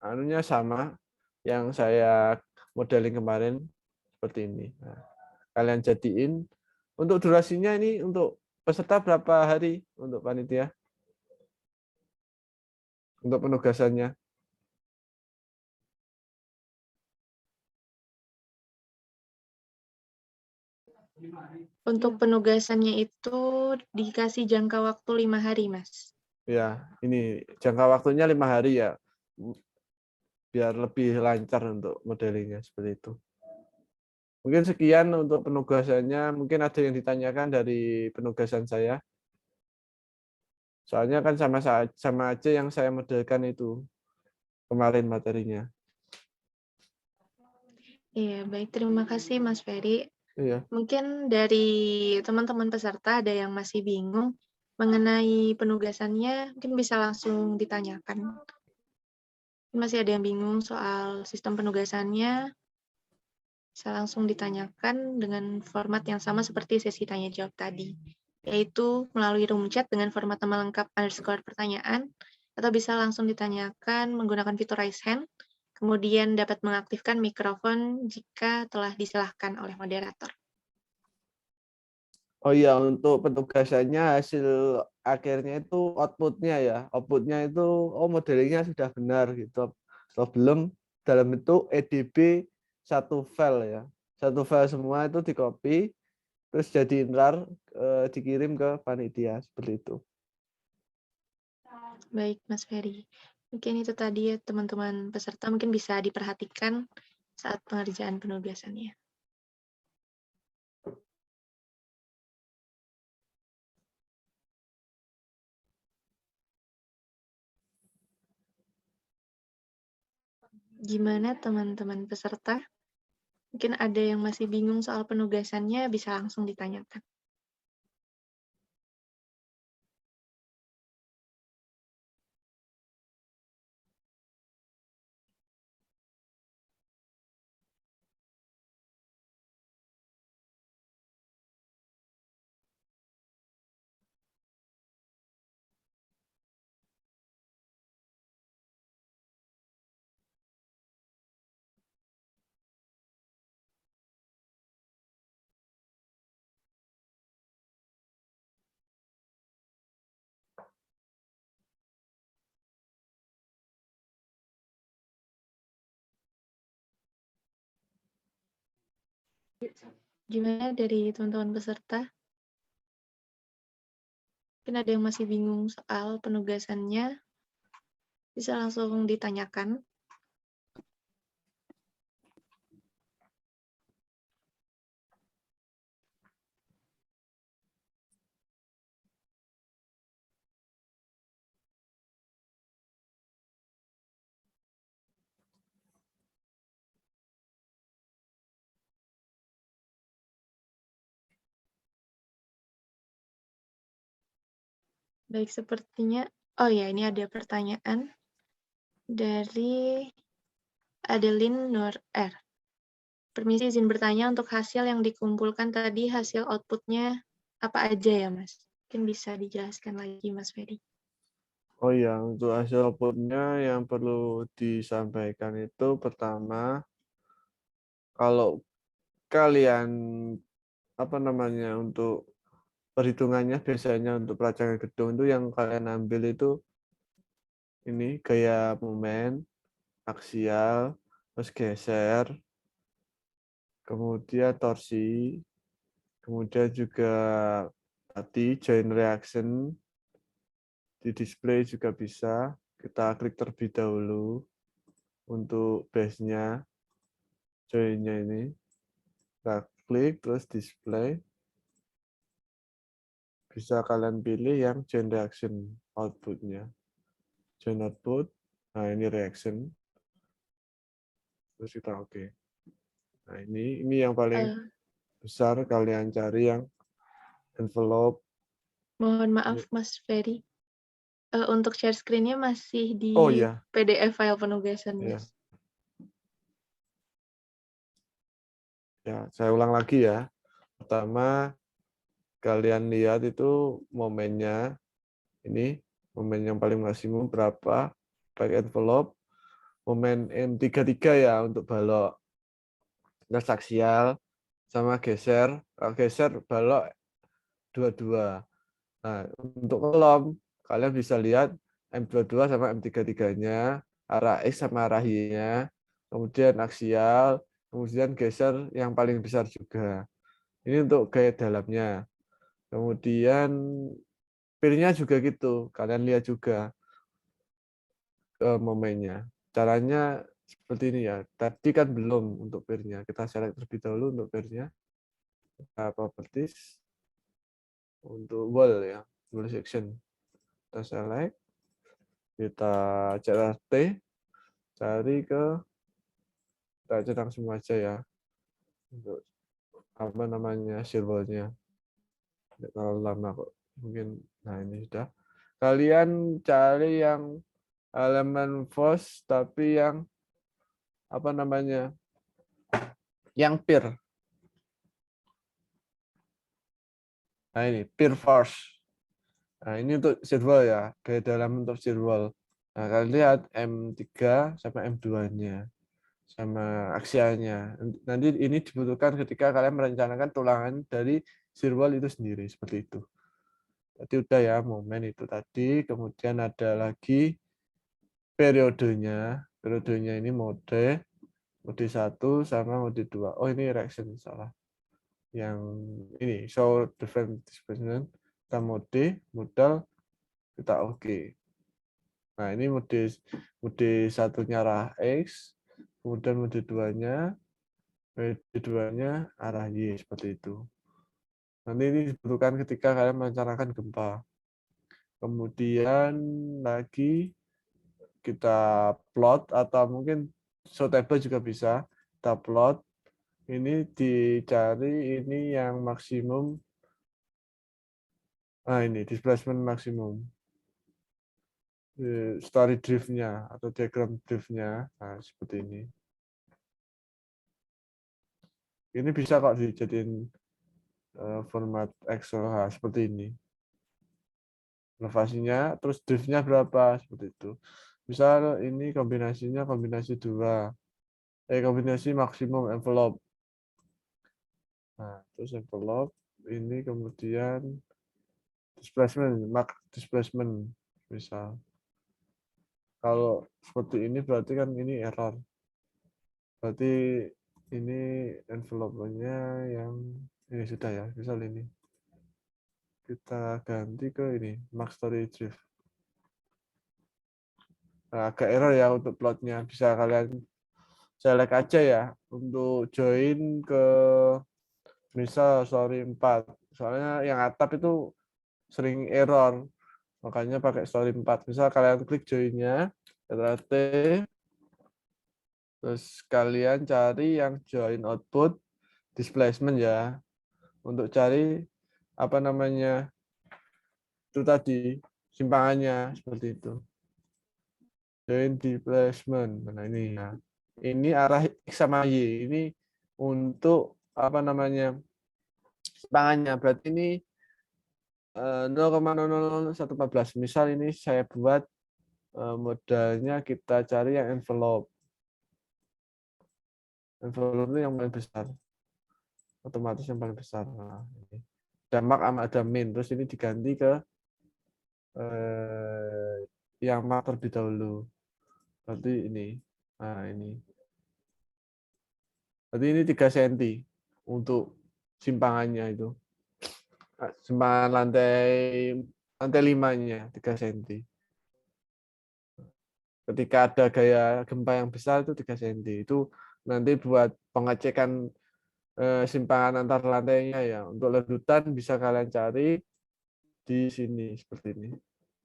anunya sama yang saya modeling kemarin seperti ini. Nah, kalian jadiin. Untuk durasinya ini untuk peserta berapa hari untuk panitia? Untuk penugasannya. Untuk penugasannya itu dikasih jangka waktu 5 hari, Mas. Ya, ini jangka waktunya 5 hari ya. Biar lebih lancar untuk modelingnya seperti itu. Mungkin sekian untuk penugasannya. Mungkin ada yang ditanyakan dari penugasan saya. Soalnya kan sama aja yang saya modelkan itu kemarin materinya. Iya, baik. Terima kasih, Mas Ferry. Iya. Mungkin dari teman-teman peserta ada yang masih bingung mengenai penugasannya, mungkin bisa langsung ditanyakan. Masih ada yang bingung soal sistem penugasannya, bisa langsung ditanyakan dengan format yang sama seperti sesi tanya jawab tadi, yaitu melalui room chat dengan format nama lengkap _pertanyaan, atau bisa langsung ditanyakan menggunakan fitur raise hand, kemudian dapat mengaktifkan mikrofon jika telah disilahkan oleh moderator. Oh iya, untuk penugasannya hasil akhirnya itu outputnya ya. Outputnya itu modelingnya sudah benar gitu. Atau belum dalam bentuk EDB satu file ya. Satu file semua itu di-copy terus jadi rar dikirim ke panitia seperti itu. Baik, Mas Ferry. Mungkin itu tadi ya teman-teman peserta mungkin bisa diperhatikan saat pengerjaan penugasannya. Gimana teman-teman peserta? Mungkin ada yang masih bingung soal penugasannya, bisa langsung ditanyakan. Gimana dari teman-teman peserta? Mungkin ada yang masih bingung soal penugasannya, bisa langsung ditanyakan. Baik, sepertinya, oh ya, ini ada pertanyaan dari Adeline Nur R. Permisi izin bertanya untuk hasil yang dikumpulkan tadi, hasil outputnya apa aja ya, Mas? Mungkin bisa dijelaskan lagi, Mas Ferry. Oh iya, untuk hasil outputnya yang perlu disampaikan itu pertama, kalau kalian apa namanya untuk perhitungannya biasanya untuk peracangan gedung itu yang kalian ambil itu ini gaya momen, aksial, terus geser, kemudian torsi, kemudian juga tadi joint reaction di display juga bisa. Kita klik terlebih dahulu untuk base-nya, join-nya ini. Kita klik terus display. Bisa kalian pilih yang joint reaction output-nya. Joint output, nah ini reaction. Terus kita oke. Nah ini yang paling besar kalian cari yang envelope. Mohon maaf, Mas Ferry. Untuk share screen-nya masih di Oh ya, PDF file penugasan, ya, Mas. ya. Saya ulang lagi ya. Pertama kalian lihat itu momennya. Ini momen yang paling maksimum berapa? Pakai envelope. Momen M33 ya untuk balok. Terus aksial sama geser. Kalau geser balok 22. Nah, untuk kolom kalian bisa lihat M22 sama M33-nya, arah X sama arah Y-nya, kemudian aksial, kemudian geser yang paling besar juga. Ini untuk gaya dalamnya. Kemudian pin-nya juga gitu. Kalian lihat juga momennya. Caranya seperti ini ya. Tadi kan belum untuk pin-nya. Kita select terlebih dahulu untuk pin-nya. Properties untuk wall ya, wall section. Kita select, kita CTRL T, cari ke, kita centang semua aja ya. Untuk apa namanya symbolnya. Tidak terlalu lama kok. Mungkin, nah ini sudah. Kalian cari yang elemen force tapi yang apa namanya? Yang peer. Nah ini peer force. Nah ini untuk shear wall ya, gaya dalam untuk shear wall. Nah kalian lihat M3 sama M2-nya. sama aksialnya. Nanti ini dibutuhkan ketika kalian merencanakan tulangan dari sirwal itu sendiri, seperti itu. Tadi udah ya, momen itu tadi, kemudian ada lagi periodenya. Periodenya ini mode 1 sama mode 2. Oh, ini reaction, salah. Yang ini, show different displacement, kita modal, kita oke. Nah, ini mode satunya arah X, kemudian mode 2-nya arah Y, seperti itu. Nanti ini dibutuhkan ketika kalian merencanakan gempa. Kemudian lagi kita plot, atau mungkin show-table juga bisa. Kita plot, ini dicari ini yang maksimum. Nah, ini displacement maksimum. Story drift-nya atau diagram drift-nya. Nah, seperti ini. Ini bisa kok dijadiin format Excel seperti ini. Elevasinya, terus drift-nya berapa, seperti itu. Misal ini kombinasinya kombinasi 2. Kombinasi maksimum envelope. Nah, terus envelope ini kemudian displacement misal. Kalau seperti ini berarti kan ini error. Berarti ini envelope-nya yang ini sudah ya, misal ini. Kita ganti ke ini, max story drift. Nah, agak error ya untuk plotnya. Bisa kalian select aja ya untuk join ke misal story 4. Soalnya yang atap itu sering error. Makanya pakai story 4. Misal kalian klik join-nya, Ctrl+T, terus kalian cari yang join output displacement ya. Untuk cari apa namanya itu tadi simpangannya seperti itu. Join displacement. Nah ini ya. Ini arah X sama Y. Ini untuk apa namanya simpangannya. Berarti ini 0,000114. Misal ini saya buat modalnya kita cari yang envelope. Envelope itu yang paling besar. Otomatis yang paling besar. Nah, ini. Ada mark sama ada min. Terus ini diganti ke yang mark terlebih dahulu. Berarti ini. Nah, ini. Berarti ini 3 cm untuk simpangannya itu. Simpangan lantai 5-nya 3 cm. Ketika ada gaya gempa yang besar itu 3 cm. Itu nanti buat pengecekan simpangan antar lantainya ya. Untuk ledutan bisa kalian cari di sini seperti ini.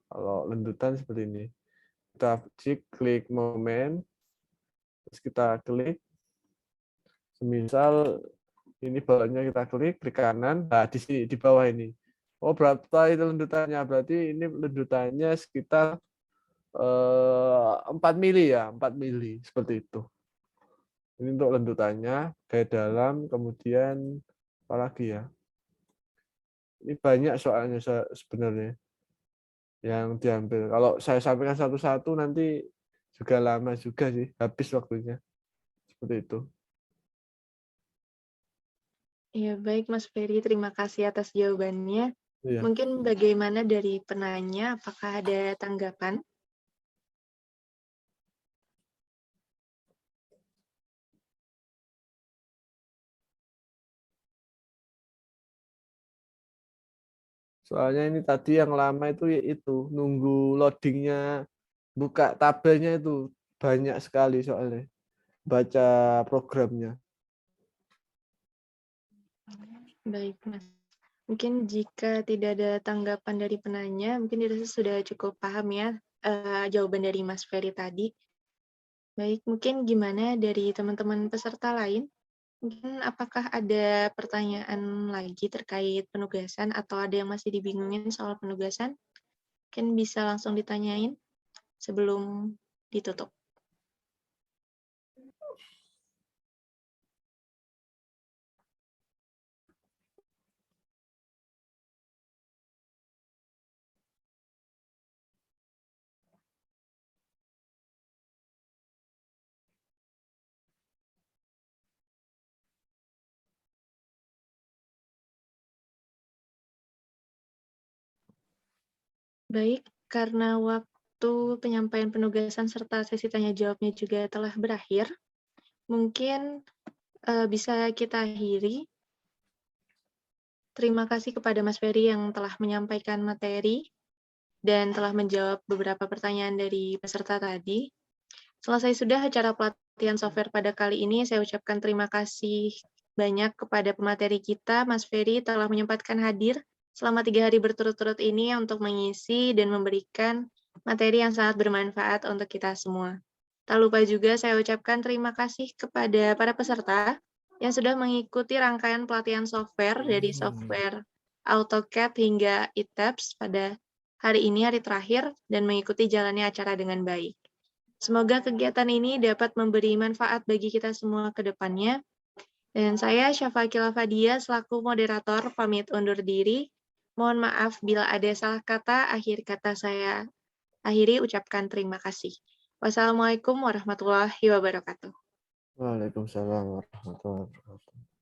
Kalau lendutan seperti ini. Kita klik momen, terus kita klik. Semisal ini bawahnya kita klik kanan. Nah, di sini di bawah ini. Oh, berapa itu lendutannya? Berarti ini lendutannya sekitar 4 mili ya, 4 mili seperti itu. Ini untuk lendutannya, gaya dalam, kemudian apa lagi ya? Ini banyak soalnya sebenarnya yang diambil. Kalau saya sampaikan satu-satu nanti juga lama juga sih, habis waktunya. Seperti itu. Ya, baik Mas Ferry, terima kasih atas jawabannya. Iya. Mungkin bagaimana dari penanya, apakah ada tanggapan? Soalnya ini tadi yang lama itu ya itu nunggu loadingnya, buka tabelnya itu banyak sekali soalnya baca programnya. Baik, Mas. Mungkin jika tidak ada tanggapan dari penanya, mungkin dirasa sudah cukup paham ya jawaban dari Mas Ferry tadi. Baik, mungkin gimana dari teman-teman peserta lain? Mungkin apakah ada pertanyaan lagi terkait penugasan atau ada yang masih dibingungin soal penugasan? Mungkin bisa langsung ditanyain sebelum ditutup. Baik, karena waktu penyampaian penugasan serta sesi tanya jawabnya juga telah berakhir, mungkin bisa kita akhiri. Terima kasih kepada Mas Ferry yang telah menyampaikan materi dan telah menjawab beberapa pertanyaan dari peserta tadi. Selesai sudah acara pelatihan software pada kali ini, saya ucapkan terima kasih banyak kepada pemateri kita, Mas Ferry, telah menyempatkan hadir selama 3 hari berturut-turut ini untuk mengisi dan memberikan materi yang sangat bermanfaat untuk kita semua. Tak lupa juga saya ucapkan terima kasih kepada para peserta yang sudah mengikuti rangkaian pelatihan software dari software AutoCAD hingga ETABS pada hari ini, hari terakhir, dan mengikuti jalannya acara dengan baik. Semoga kegiatan ini dapat memberi manfaat bagi kita semua ke depannya. Dan saya, Syafaqila Fadia, selaku moderator, pamit undur diri. Mohon maaf bila ada salah kata, akhir kata saya akhiri ucapkan terima kasih. Wassalamualaikum warahmatullahi wabarakatuh. Waalaikumsalam warahmatullahi wabarakatuh.